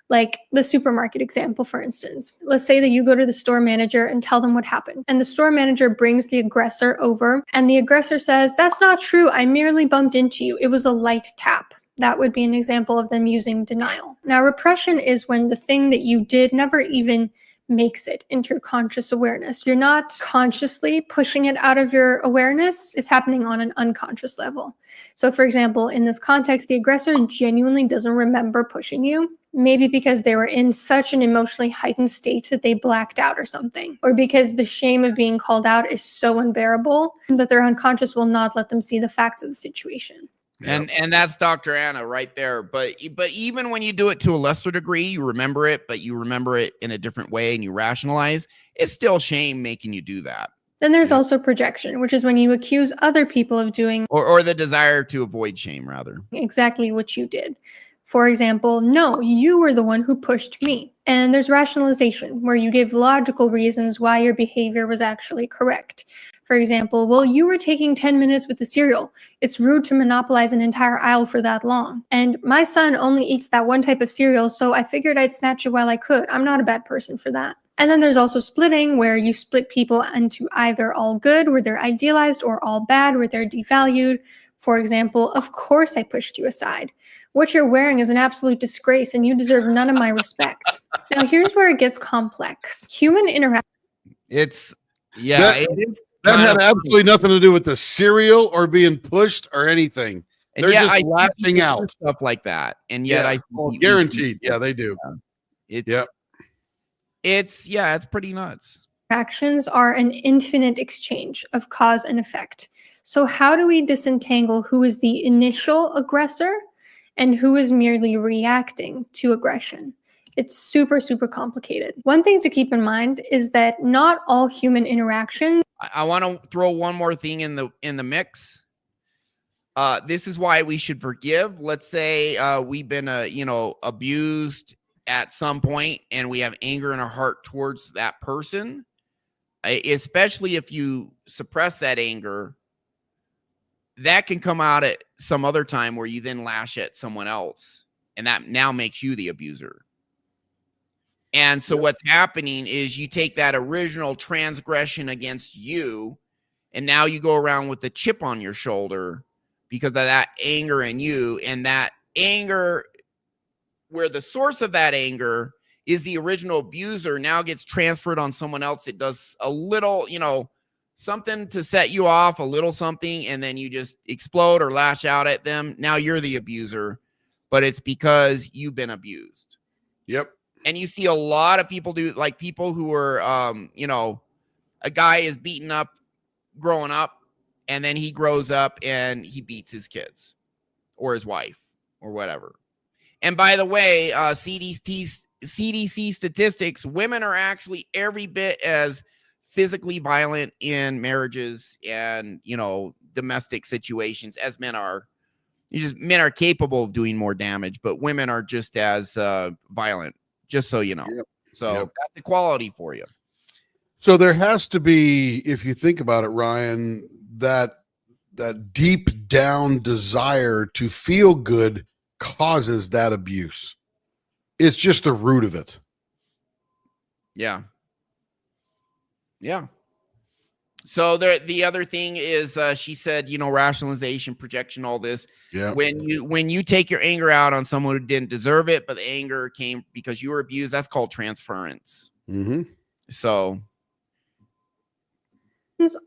Like the supermarket example, for instance. Let's say that you go to the store manager and tell them what happened. And the store manager brings the aggressor over and the aggressor says, "That's not true. I merely bumped into you. It was a light tap." That would be an example of them using denial. Now, repression is when the thing that you did never even makes it into your conscious awareness. You're not consciously pushing it out of your awareness. It's happening on an unconscious level. So, for example, in this context, the aggressor genuinely doesn't remember pushing you. Maybe because they were in such an emotionally heightened state that they blacked out or something. Or because the shame of being called out is so unbearable that their unconscious will not let them see the facts of the situation. Yep. And that's Dr. Anna right there. But even when you do it to a lesser degree, you remember it, but you remember it in a different way and you rationalize, it's still shame making you do that. Then there's also projection, which is when you accuse other people of doing or the desire to avoid shame, rather. Exactly what you did. For example, no, you were the one who pushed me. And there's rationalization, where you give logical reasons why your behavior was actually correct. For example, well, you were taking 10 minutes with the cereal. It's rude to monopolize an entire aisle for that long. And my son only eats that one type of cereal, so I figured I'd snatch it while I could. I'm not a bad person for that. And then there's also splitting, where you split people into either all good, where they're idealized, or all bad, where they're devalued. For example, of course I pushed you aside. What you're wearing is an absolute disgrace and you deserve none of my respect. Now, here's where it gets complex. Human interaction. It is. That had absolutely nothing to do with the cereal or being pushed or anything. They're just lashing out. Stuff like that. And yet guaranteed. Yeah, they do. It's pretty nuts. Actions are an infinite exchange of cause and effect. So how do we disentangle who is the initial aggressor and who is merely reacting to aggression? It's super, super complicated. One thing to keep in mind is that not all human interactions. I want to throw one more thing in the mix. This is why we should forgive. Let's say we've been abused at some point and we have anger in our heart towards that person, especially if you suppress that anger. That can come out at some other time where you then lash at someone else, and that now makes you the abuser. And so what's happening is you take that original transgression against you, and now you go around with a chip on your shoulder because of that anger in you. And that anger, where the source of that anger is the original abuser, now gets transferred on someone else. It does a little, something to set you off, a little something, and then you just explode or lash out at them. Now you're the abuser, but it's because you've been abused. Yep. And you see a lot of people do, like people who are, a guy is beaten up growing up, and then he grows up and he beats his kids or his wife or whatever. And by the way, CDC statistics, women are actually every bit as physically violent in marriages and, domestic situations as men are. Men are capable of doing more damage, but women are just as violent, just so you know. Yep. So that's equality for you. So there has to be, if you think about it, Ryan, that deep down desire to feel good causes that abuse. It's just the root of it. Yeah. Yeah. So the other thing is, she said, rationalization, projection, all this. Yeah. When you take your anger out on someone who didn't deserve it, but the anger came because you were abused, that's called transference. Mm-hmm. So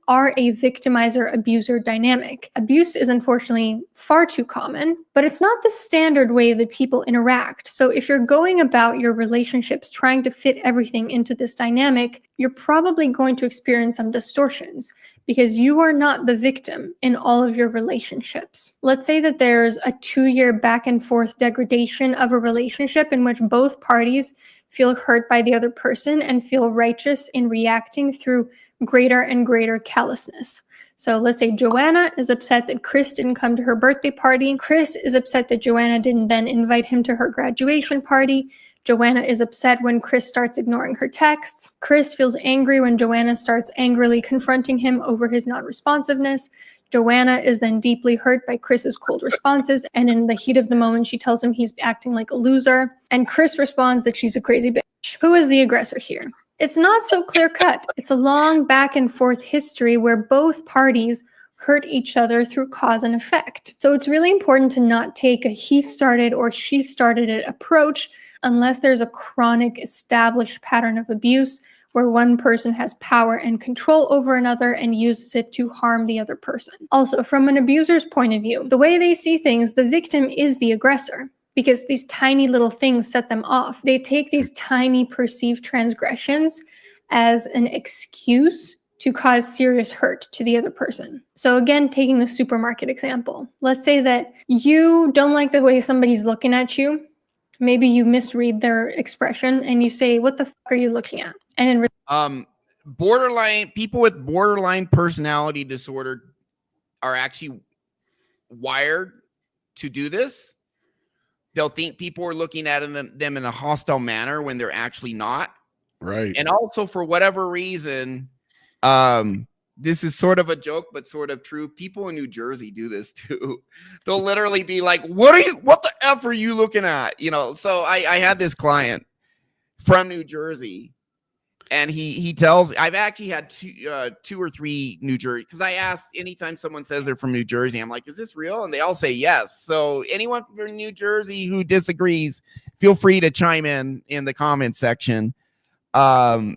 are a victimizer abuser dynamic. Abuse is unfortunately far too common, but it's not the standard way that people interact. So if you're going about your relationships trying to fit everything into this dynamic, you're probably going to experience some distortions because you are not the victim in all of your relationships. Let's say that there's a 2-year back and forth degradation of a relationship in which both parties feel hurt by the other person and feel righteous in reacting through greater and greater callousness. So let's say Joanna is upset that Chris didn't come to her birthday party. Chris is upset that Joanna didn't then invite him to her graduation party. Joanna is upset when Chris starts ignoring her texts. Chris feels angry when Joanna starts angrily confronting him over his non-responsiveness. Joanna is then deeply hurt by Chris's cold responses, and in the heat of the moment, she tells him he's acting like a loser. And Chris responds that she's a crazy bitch. Who is the aggressor here? It's not so clear-cut. It's a long back and forth history where both parties hurt each other through cause and effect. So it's really important to not take a he started or she started it approach unless there's a chronic established pattern of abuse where one person has power and control over another and uses it to harm the other person. Also, from an abuser's point of view, the way they see things, the victim is the aggressor because these tiny little things set them off. They take these tiny perceived transgressions as an excuse to cause serious hurt to the other person. So again, taking the supermarket example, let's say that you don't like the way somebody's looking at you. Maybe you misread their expression and you say, "What the fuck are you looking at?" And in borderline people with borderline personality disorder are actually wired to do this. They'll think people are looking at them in a hostile manner when they're actually not. Right. And also, for whatever reason, this is sort of a joke, but sort of true. People in New Jersey do this too. They'll literally be like, what the F are you looking at? So I had this client from New Jersey, and he tells, I've actually had two or three New Jersey, because I asked anytime someone says they're from New Jersey, I'm like, is this real? And they all say yes. So anyone from New Jersey who disagrees, feel free to chime in the comment section. But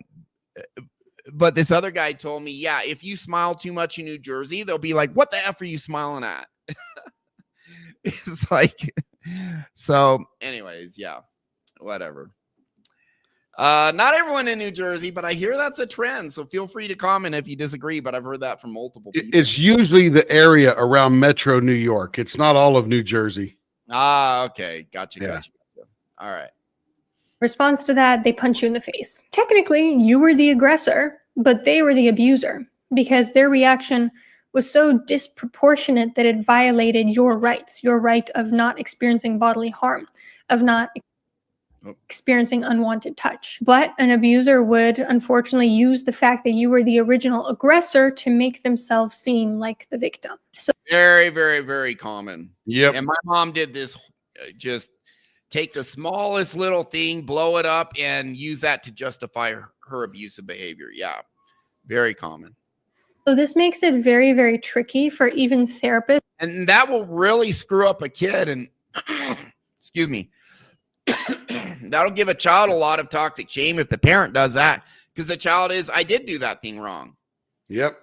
this other guy told me, yeah, if you smile too much in New Jersey, they'll be like, what the F are you smiling at? It's like, so anyways, yeah, whatever. Not everyone in New Jersey, but I hear that's a trend. So feel free to comment if you disagree, but I've heard that from multiple people. It's usually the area around Metro New York. It's not all of New Jersey. Okay. Gotcha. Yeah. Gotcha. All right. response to that, they punch you in the face. Technically, you were the aggressor, but they were the abuser because their reaction was so disproportionate that it violated your rights, your right of not experiencing bodily harm, of not experiencing unwanted touch. But an abuser would unfortunately use the fact that you were the original aggressor to make themselves seem like the victim. So very, very, very common. Yep. And my mom did this, just take the smallest little thing, blow it up, and use that to justify her abusive behavior. Yeah, very common. So this makes it very, very tricky for even therapists. And that will really screw up a kid. And excuse me, that'll give a child a lot of toxic shame if the parent does that, because the child is, I did do that thing wrong. Yep.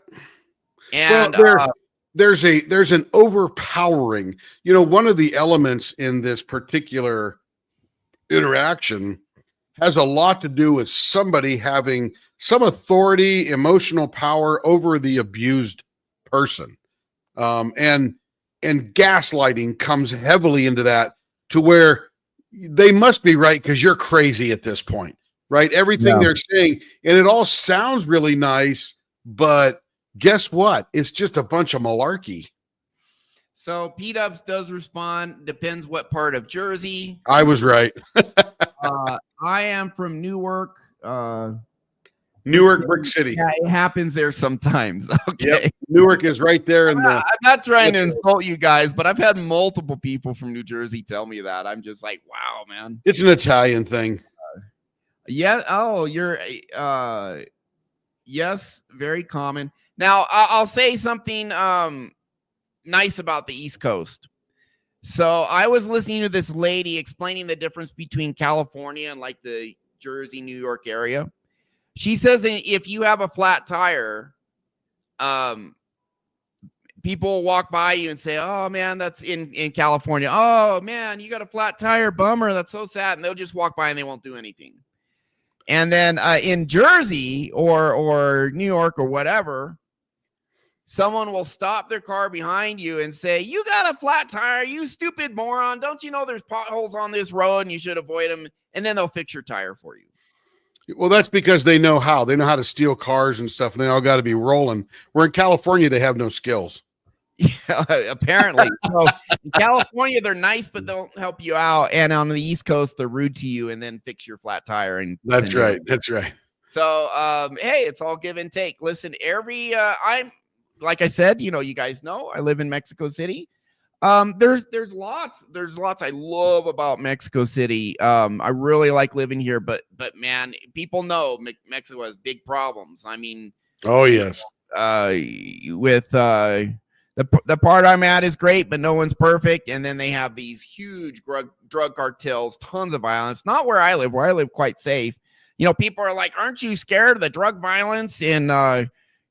And well, there's an overpowering, one of the elements in this particular interaction has a lot to do with somebody having some authority, emotional power over the abused person. And gaslighting comes heavily into that, to where they must be right because you're crazy at this point, right? Everything they're saying, and it all sounds really nice, but guess what? It's just a bunch of malarkey. So P-Dubs does respond, depends what part of Jersey. I was right. I am from Newark. Newark, Brick City. Yeah, it happens there sometimes. Okay. Yep. Newark is right there in the. I'm not trying to insult you guys, but I've had multiple people from New Jersey tell me that. I'm just like, wow, man. It's an Italian thing. Yeah. Oh, Yes, very common. Now, I'll say something nice about the East Coast. So I was listening to this lady explaining the difference between California and like the Jersey, New York area. She says if you have a flat tire, people walk by you and say, "Oh man, that's in California. Oh man, you got a flat tire, bummer. That's so sad." And they'll just walk by and they won't do anything. And then in Jersey or New York or whatever, someone will stop their car behind you and say, "You got a flat tire, you stupid moron. Don't you know there's potholes on this road and you should avoid them?" And then they'll fix your tire for you. Well, that's because they know how. They know how to steal cars and stuff, and they all got to be rolling. Where in California, they have no skills. Yeah, apparently. So in California, they're nice, but they'll help you out. And on the East Coast, they're rude to you and then fix your flat tire. And that's right. That's right. So, hey, it's all give and take. Listen, I'm, like I said, you know, you guys know, I live in Mexico City. There's lots I love about Mexico City. I really like living here, but man, people know Mexico has big problems. I mean, oh yes, with the part I'm at is great, but no one's perfect. And then they have these huge drug cartels, tons of violence. Not where I live. Where I live, quite safe. You know, people are like, "Aren't you scared of the drug violence in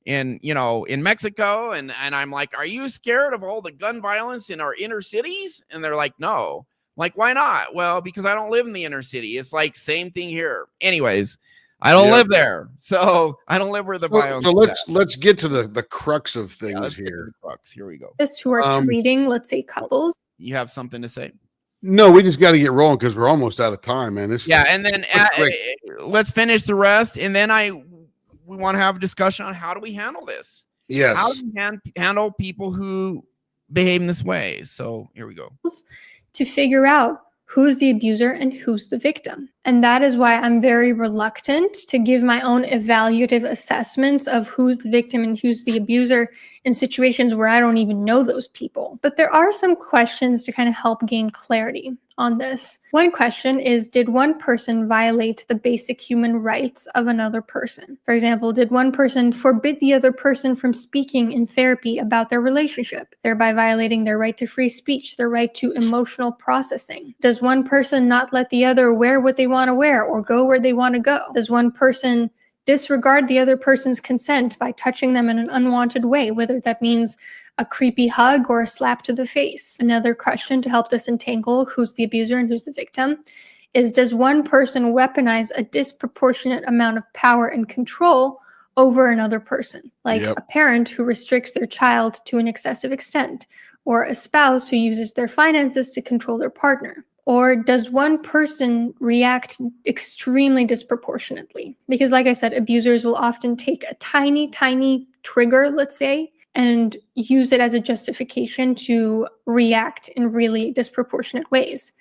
Mexico?" And I'm like, "Are you scared of all the gun violence in our inner cities?" And they're like, "No." I'm like, "Why not?" "Well, because I don't live in the inner city." It's like same thing here. Anyways, I don't live there, so I don't live where the violence. So let's get to the crux of things here. Here we go. Who are treating, let's say, couples. You have something to say? No, we just got to get rolling because we're almost out of time, man. And then let's finish the rest, and then we want to have a discussion on how do we handle this. Yes. How do we handle people who behave in this way? So here we go. To figure out who's the abuser and who's the victim. And that is why I'm very reluctant to give my own evaluative assessments of who's the victim and who's the abuser in situations where I don't even know those people. But there are some questions to kind of help gain clarity on this. One question is, did one person violate the basic human rights of another person? For example, did one person forbid the other person from speaking in therapy about their relationship, thereby violating their right to free speech, their right to emotional processing? Does one person not let the other wear what they want to wear or go where they want to go? Does one person disregard the other person's consent by touching them in an unwanted way, whether that means a creepy hug or a slap to the face? Another question to help disentangle who's the abuser and who's the victim is, does one person weaponize a disproportionate amount of power and control over another person? Like a parent who restricts their child to an excessive extent, or a spouse who uses their finances to control their partner. Or does one person react extremely disproportionately? Because like I said, abusers will often take a tiny trigger, let's say, and use it as a justification to react in really disproportionate ways.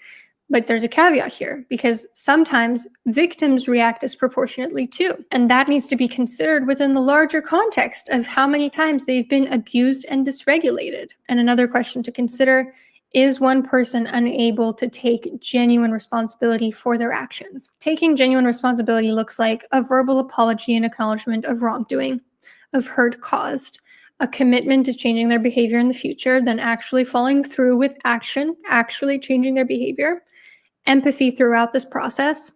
But there's a caveat here, because sometimes victims react disproportionately too. And that needs to be considered within the larger context of how many times they've been abused and dysregulated. And another question to consider, is one person unable to take genuine responsibility for their actions? Taking genuine responsibility looks like a verbal apology and acknowledgement of wrongdoing, of hurt caused, a commitment to changing their behavior in the future, then actually following through with action, actually changing their behavior, empathy throughout this process.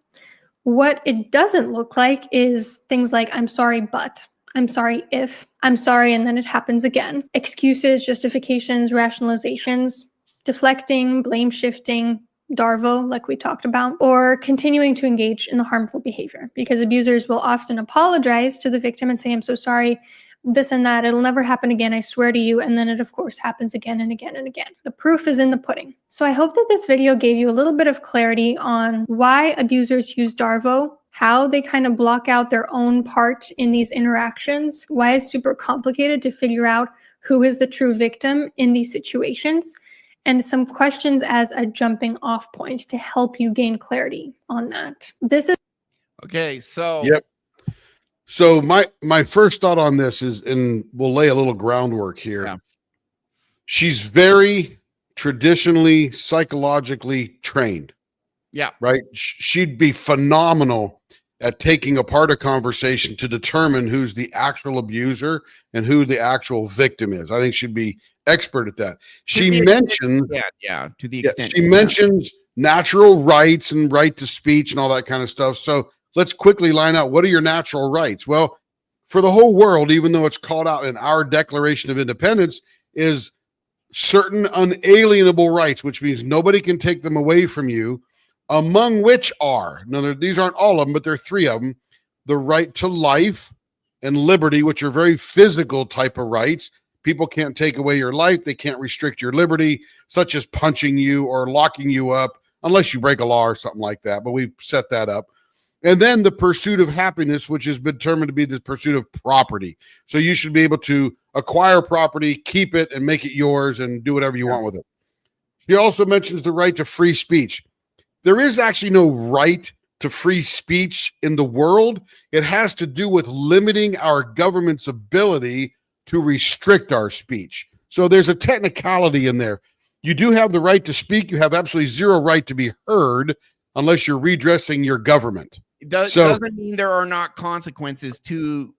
What it doesn't look like is things like, "I'm sorry, but," "I'm sorry if," "I'm sorry and then it happens again," excuses, justifications, rationalizations, deflecting, blame shifting, DARVO, like we talked about, or continuing to engage in the harmful behavior. Because abusers will often apologize to the victim and say, "I'm so sorry, this and that, it'll never happen again, I swear to you," and then it of course happens again and again and again. The proof is in the pudding. So I hope that this video gave you a little bit of clarity on why abusers use DARVO, how they kind of block out their own part in these interactions, why it's super complicated to figure out who is the true victim in these situations, and some questions as a jumping off point to help you gain clarity on that. This is okay. So So my first thought on this is, and we'll lay a little groundwork here. Yeah. She's very traditionally psychologically trained. Yeah. Right. She'd be phenomenal at taking apart a conversation to determine who's the actual abuser and who the actual victim is. I think she'd be expert at that. She mentions, to the extent she mentions natural rights and right to speech and all that kind of stuff. So let's quickly line out, what are your natural rights? Well, for the whole world, even though it's called out in our Declaration of Independence, is certain unalienable rights, which means nobody can take them away from you, among which are, now these aren't all of them, but there are three of them: the right to life and liberty, which are very physical type of rights. People can't take away your life. They can't restrict your liberty, such as punching you or locking you up, unless you break a law or something like that. But we've set that up. And then the pursuit of happiness, which is determined to be the pursuit of property. So you should be able to acquire property, keep it, and make it yours and do whatever you want with it. She also mentions the right to free speech. There is actually no right to free speech in the world. It has to do with limiting our government's ability to restrict our speech. So there's a technicality in there. You do have the right to speak. You have absolutely zero right to be heard unless you're redressing your government. It doesn't mean there are not consequences to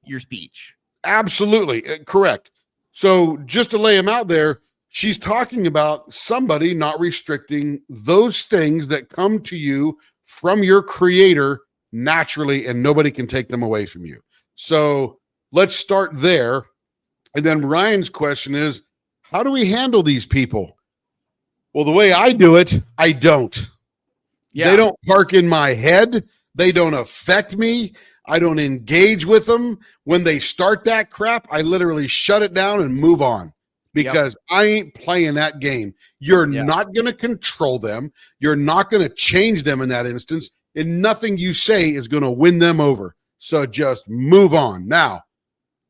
your speech. Absolutely. Correct. So just to lay them out there, she's talking about somebody not restricting those things that come to you from your creator naturally, and nobody can take them away from you. So let's start there. And then Ryan's question is, how do we handle these people? Well, the way I do it, I don't. They don't park in my head. They don't affect me. I don't engage with them. When they start that crap, I literally shut it down and move on, because I ain't playing that game. You're not going to control them. You're not going to change them in that instance, and nothing you say is going to win them over. So just move on. Now,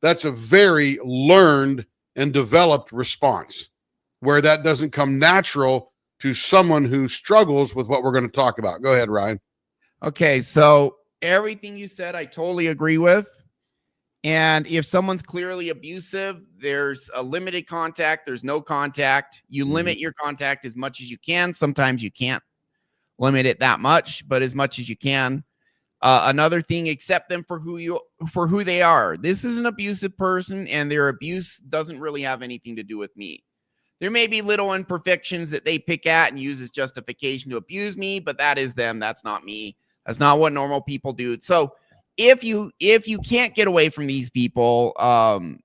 that's a very learned and developed response, where that doesn't come natural to someone who struggles with what we're going to talk about. Go ahead, Ryan. Okay, so everything you said, I totally agree with. And if someone's clearly abusive, there's a limited contact. There's no contact. You limit your contact as much as you can. Sometimes you can't limit it that much, but as much as you can. Another thing, accept them for who they are. This is an abusive person, and their abuse doesn't really have anything to do with me. There may be little imperfections that they pick at and use as justification to abuse me, but that is them. That's not me. That's not what normal people do. So if you can't get away from these people,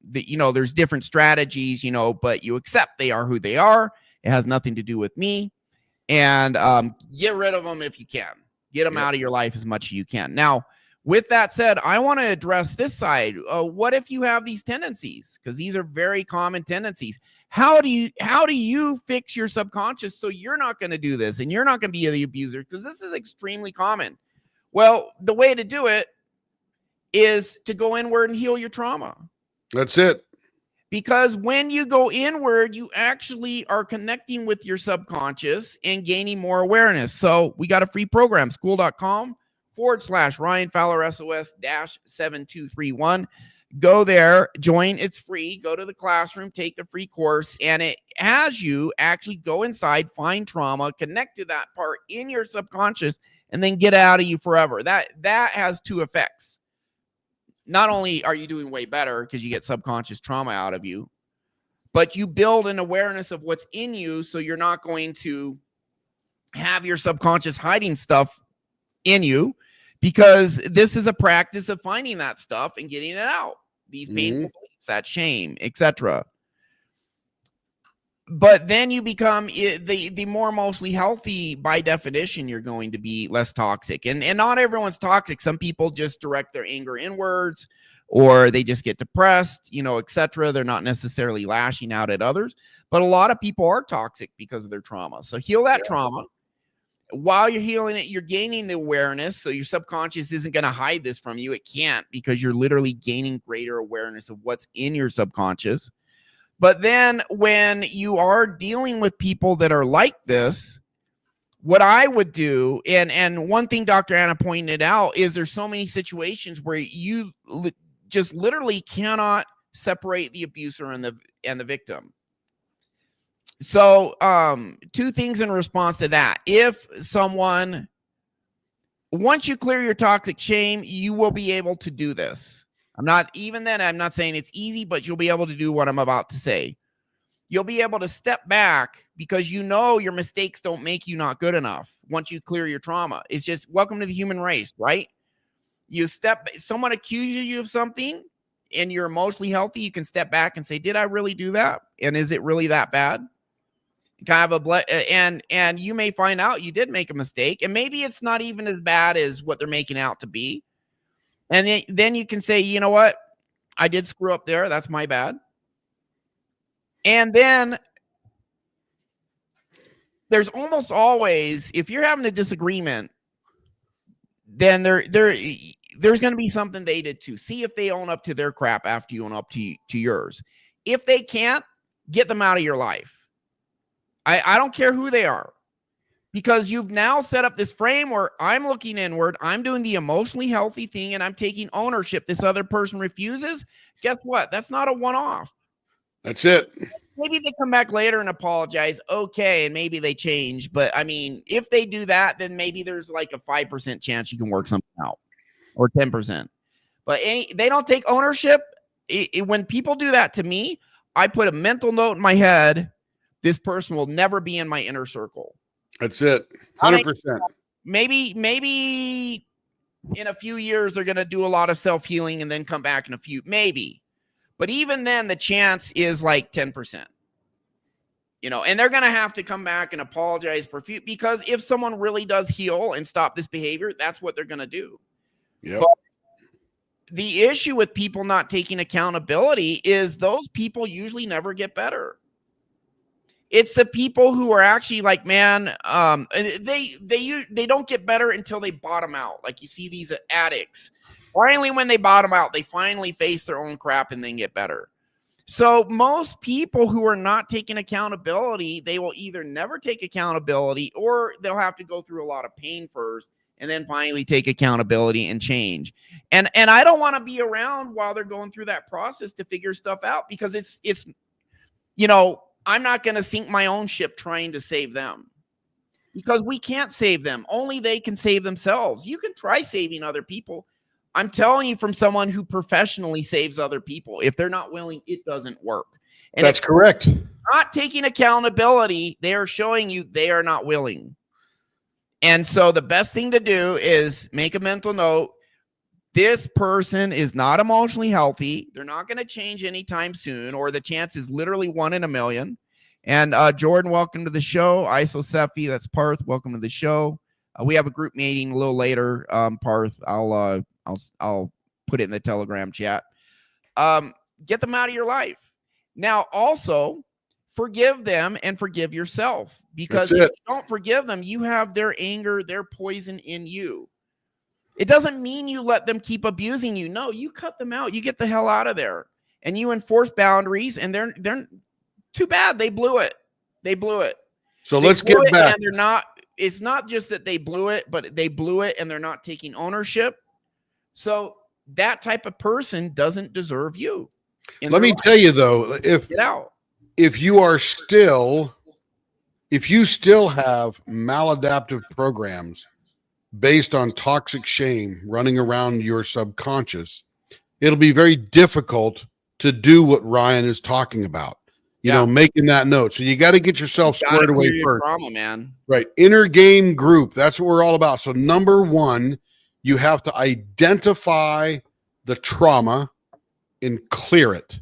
there's different strategies, but you accept they are who they are. It has nothing to do with me. And get rid of them if you can. Get them out of your life as much as you can. Now, with that said, I want to address this side. What if you have these tendencies? Because these are very common tendencies. How do you fix your subconscious so you're not going to do this and you're not going to be the abuser? Because this is extremely common. Well, the way to do it is to go inward and heal your trauma. That's it. Because when you go inward, you actually are connecting with your subconscious and gaining more awareness. So we got a free program, school.com/RyanFowlerSOS-7231. Go there, join. It's free. Go to the classroom, take the free course, and it has you actually go inside, find trauma, connect to that part in your subconscious, and then get out of you forever. That has two effects. Not only are you doing way better because you get subconscious trauma out of you, but you build an awareness of what's in you, so you're not going to have your subconscious hiding stuff in you, because this is a practice of finding that stuff and getting it out. These painful beliefs, that shame, etc. But then you become the more mostly healthy. By definition, you're going to be less toxic. And not everyone's toxic. Some people just direct their anger inwards, or they just get depressed, etc. They're not necessarily lashing out at others. But a lot of people are toxic because of their trauma. So heal that trauma. While you're healing it, you're gaining the awareness. So your subconscious isn't going to hide this from you. It can't, because you're literally gaining greater awareness of what's in your subconscious. But then when you are dealing with people that are like this, what I would do, and one thing Dr. Anna pointed out, is there's so many situations where you just literally cannot separate the abuser and the victim. So two things in response to that. If someone once you clear your toxic shame, you will be able to do this. I'm not saying it's easy, but you'll be able to do what I'm about to say. You'll be able to step back because you know your mistakes don't make you not good enough once you clear your trauma. It's just welcome to the human race, right? Someone accuses you of something and you're emotionally healthy, you can step back and say, did I really do that? And is it really that bad? Kind of and you may find out you did make a mistake, and maybe it's not even as bad as what they're making out to be. And then you can say, you know what? I did screw up there. That's my bad. And then there's almost always, if you're having a disagreement, then there's going to be something they did too. See if they own up to their crap after you own up to yours. If they can't, get them out of your life. I don't care who they are, because you've now set up this frame where I'm looking inward, I'm doing the emotionally healthy thing, and I'm taking ownership. This other person refuses. Guess what? That's not a one-off. That's it. Maybe they come back later and apologize. Okay, and maybe they change. But I mean, if they do that, then maybe there's like a 5% chance you can work something out, or 10%. But they don't take ownership. When people do that to me, I put a mental note in my head. This person will never be in my inner circle. That's it. 100%. Maybe in a few years, they're going to do a lot of self-healing and then come back in a few, maybe. But even then, the chance is like 10%. And they're going to have to come back and apologize because if someone really does heal and stop this behavior, that's what they're going to do. Yep. But the issue with people not taking accountability is those people usually never get better. It's the people who are actually like, man, they don't get better until they bottom out. Like you see these addicts. Finally, when they bottom out, they finally face their own crap and then get better. So most people who are not taking accountability, they will either never take accountability, or they'll have to go through a lot of pain first and then finally take accountability and change. And I don't want to be around while they're going through that process to figure stuff out, because it's I'm not going to sink my own ship trying to save them, because we can't save them. Only they can save themselves. You can try saving other people. I'm telling you from someone who professionally saves other people. If they're not willing, it doesn't work. And that's correct. Not taking accountability, they are showing you they are not willing. And so the best thing to do is make a mental note. This person is not emotionally healthy. They're not going to change anytime soon, or the chance is literally 1 in a million. And Jordan, welcome to the show. ISO Sephi, that's Parth. Welcome to the show. We have a group meeting a little later. Parth, I'll put it in the Telegram chat. Get them out of your life. Now, also forgive them and forgive yourself, because if you don't forgive them, you have their anger, their poison in you. It doesn't mean you let them keep abusing you. No, you cut them out. You get the hell out of there, and you enforce boundaries. And they're too bad. They blew it. So let's get back. And it's not just that they blew it, but they blew it and they're not taking ownership. So that type of person doesn't deserve you. Let me tell you though, if you still have maladaptive programs based on toxic shame running around your subconscious, it'll be very difficult to do what Ryan is talking about. Making that note. So you got to get yourself squared away first. Trauma, man. Right. Inner game group. That's what we're all about. So number one, you have to identify the trauma and clear it.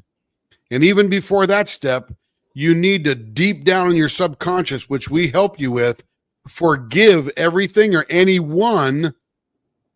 And even before that step, you need to deep down in your subconscious, which we help you with, forgive everything or anyone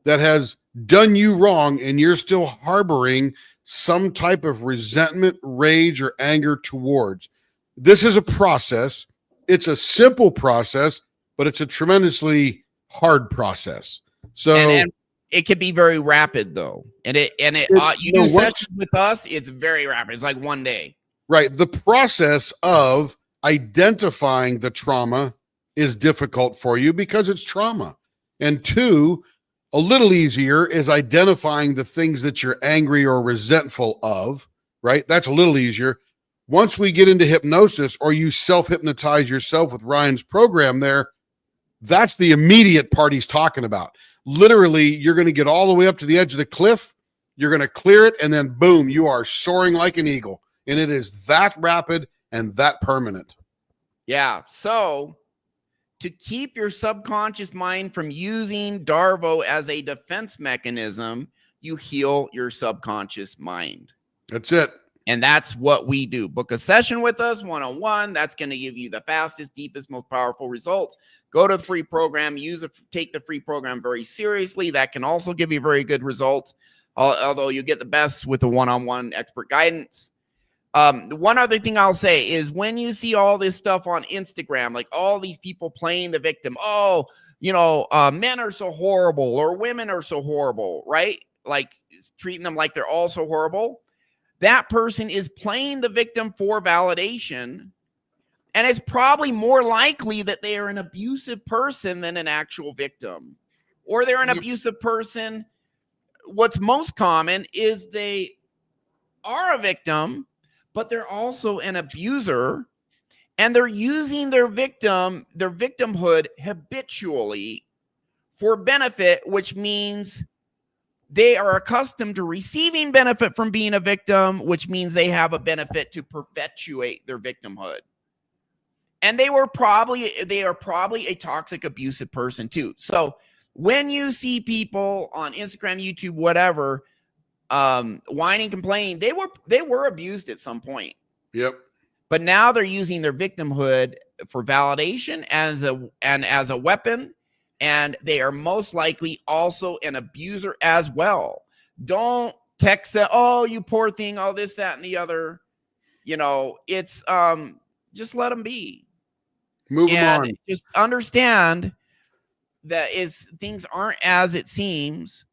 that has done you wrong, and you're still harboring some type of resentment, rage, or anger towards. This is a process. It's a simple process, but it's a tremendously hard process. So and it can be very rapid though. You do sessions with us, it's very rapid. It's like one day. Right. The process of identifying the trauma is difficult for you because it's trauma. And two, a little easier is identifying the things that you're angry or resentful of, right? That's a little easier. Once we get into hypnosis, or you self-hypnotize yourself with Ryan's program there, That's the immediate part he's talking about. Literally, you're going to get all the way up to the edge of the cliff. You're going to clear it, and then boom, you are soaring like an eagle. And it is that rapid and that permanent. Yeah. So to keep your subconscious mind from using DARVO as a defense mechanism, you heal your subconscious mind. That's it. And that's what we do. Book a session with us one-on-one. That's going to give you the fastest, deepest, most powerful results. Go to the free program. Take the free program very seriously. That can also give you very good results, although you get the best with the one-on-one expert guidance. One other thing I'll say is when you see all this stuff on Instagram, like all these people playing the victim, men are so horrible or women are so horrible, right? Like treating them like they're all so horrible. That person is playing the victim for validation. And it's probably more likely that they are an abusive person than an actual victim. Or they're an abusive person. What's most common is they are a victim, but they're also an abuser. And they're using their victimhood habitually for benefit, which means they are accustomed to receiving benefit from being a victim, which means they have a benefit to perpetuate their victimhood. And they are probably a toxic, abusive person too. So when you see people on Instagram, YouTube, whatever, whining, complaining, they were abused at some point. Yep. But now they're using their victimhood for validation as a weapon. And they are most likely also an abuser as well. Don't text that, oh, you poor thing, all this, that, and the other. It's just let them be. Move them on. Just understand that things aren't as it seems.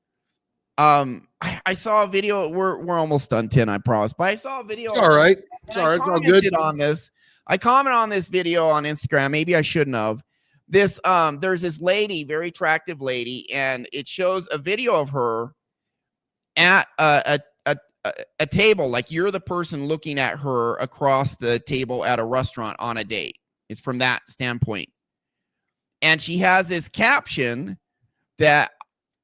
I saw a video. We're almost done, 10, I promise. But I saw a video. It's all right. It's all right. It's all good. I commented on this video on Instagram. Maybe I shouldn't have. There's this lady, very attractive lady, and it shows a video of her at a table, like you're the person looking at her across the table at a restaurant on a date. It's from that standpoint. And she has this caption that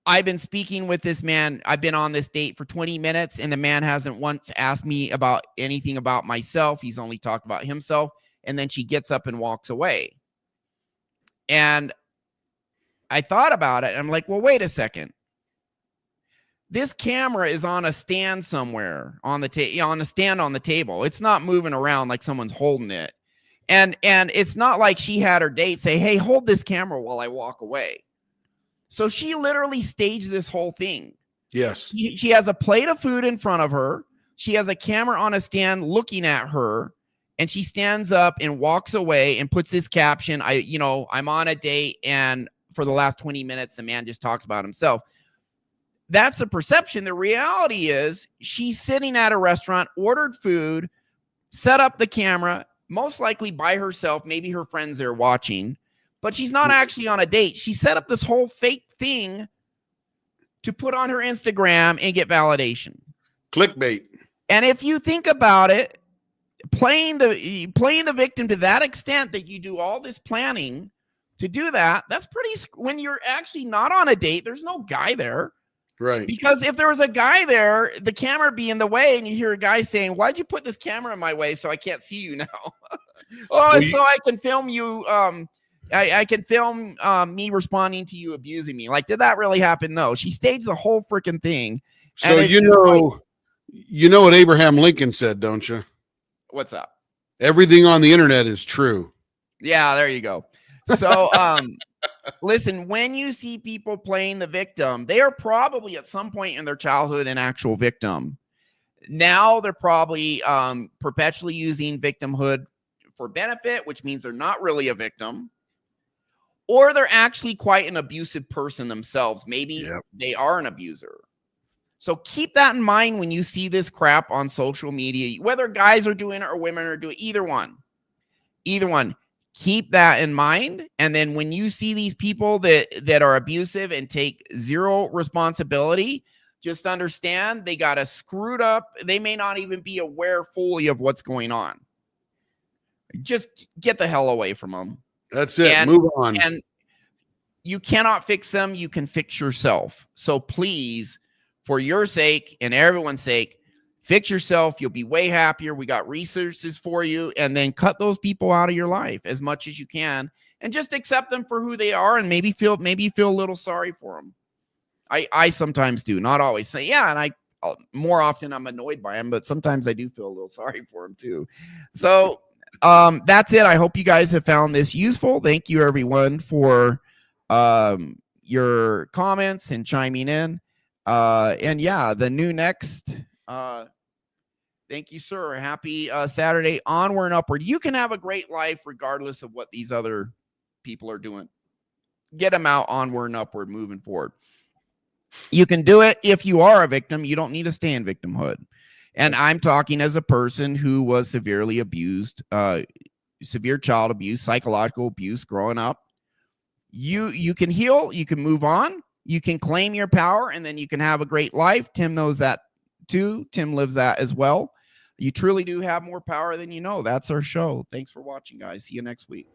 I've been speaking with this man. I've been on this date for 20 minutes, and the man hasn't once asked me about anything about myself. He's only talked about himself. And then she gets up and walks away. And I thought about it. And I'm like, well, wait a second. This camera is on a stand somewhere on a stand on the table. It's not moving around like someone's holding it. And it's not like she had her date say, hey, hold this camera while I walk away. So she literally staged this whole thing. Yes. She has a plate of food in front of her. She has a camera on a stand looking at her. And she stands up and walks away and puts this caption, I'm on a date, and for the last 20 minutes, the man just talks about himself. That's a perception. The reality is she's sitting at a restaurant, ordered food, set up the camera, most likely by herself. Maybe her friends there watching, but she's not actually on a date. She set up this whole fake thing to put on her Instagram and get validation. Clickbait. And if you think about it, playing the victim to that extent that you do all this planning to do that, that's pretty, when you're actually not on a date, there's no guy there. Right. Because if there was a guy there, the camera would be in the way, and you hear a guy saying, why'd you put this camera in my way so I can't see you now? So I can film you. I can film me responding to you abusing me. Like, did that really happen? No, she staged the whole freaking thing. So you know what Abraham Lincoln said, don't you? What's up? Everything on the internet is true. Yeah, there you go. So, listen, when you see people playing the victim, they are probably at some point in their childhood an actual victim. Now they're probably perpetually using victimhood for benefit, which means they're not really a victim. Or they're actually quite an abusive person themselves. Maybe they are an abuser. So keep that in mind when you see this crap on social media, whether guys are doing it or women are doing it, either one. Keep that in mind. And then when you see these people that are abusive and take zero responsibility, just understand they got a screwed up. They may not even be aware fully of what's going on. Just get the hell away from them. That's it. Move on. And you cannot fix them. You can fix yourself. So please, for your sake and everyone's sake, fix yourself. You'll be way happier. We got resources for you. And then cut those people out of your life as much as you can, and just accept them for who they are, and maybe feel a little sorry for them. I sometimes do, not always. Say, yeah, and I more often I'm annoyed by them, but sometimes I do feel a little sorry for them too. So that's it. I hope you guys have found this useful. Thank you everyone for your comments and chiming in. And yeah, the new next. Thank you, sir. Happy Saturday. Onward and upward. You can have a great life regardless of what these other people are doing. Get them out, onward and upward, moving forward. You can do it if you are a victim. You don't need to stay in victimhood. And I'm talking as a person who was severely abused, severe child abuse, psychological abuse growing up. You can heal. You can move on. You can claim your power, and then you can have a great life. Tim knows that too. Tim lives that as well. You truly do have more power than you know. That's our show. Thanks for watching, guys. See you next week.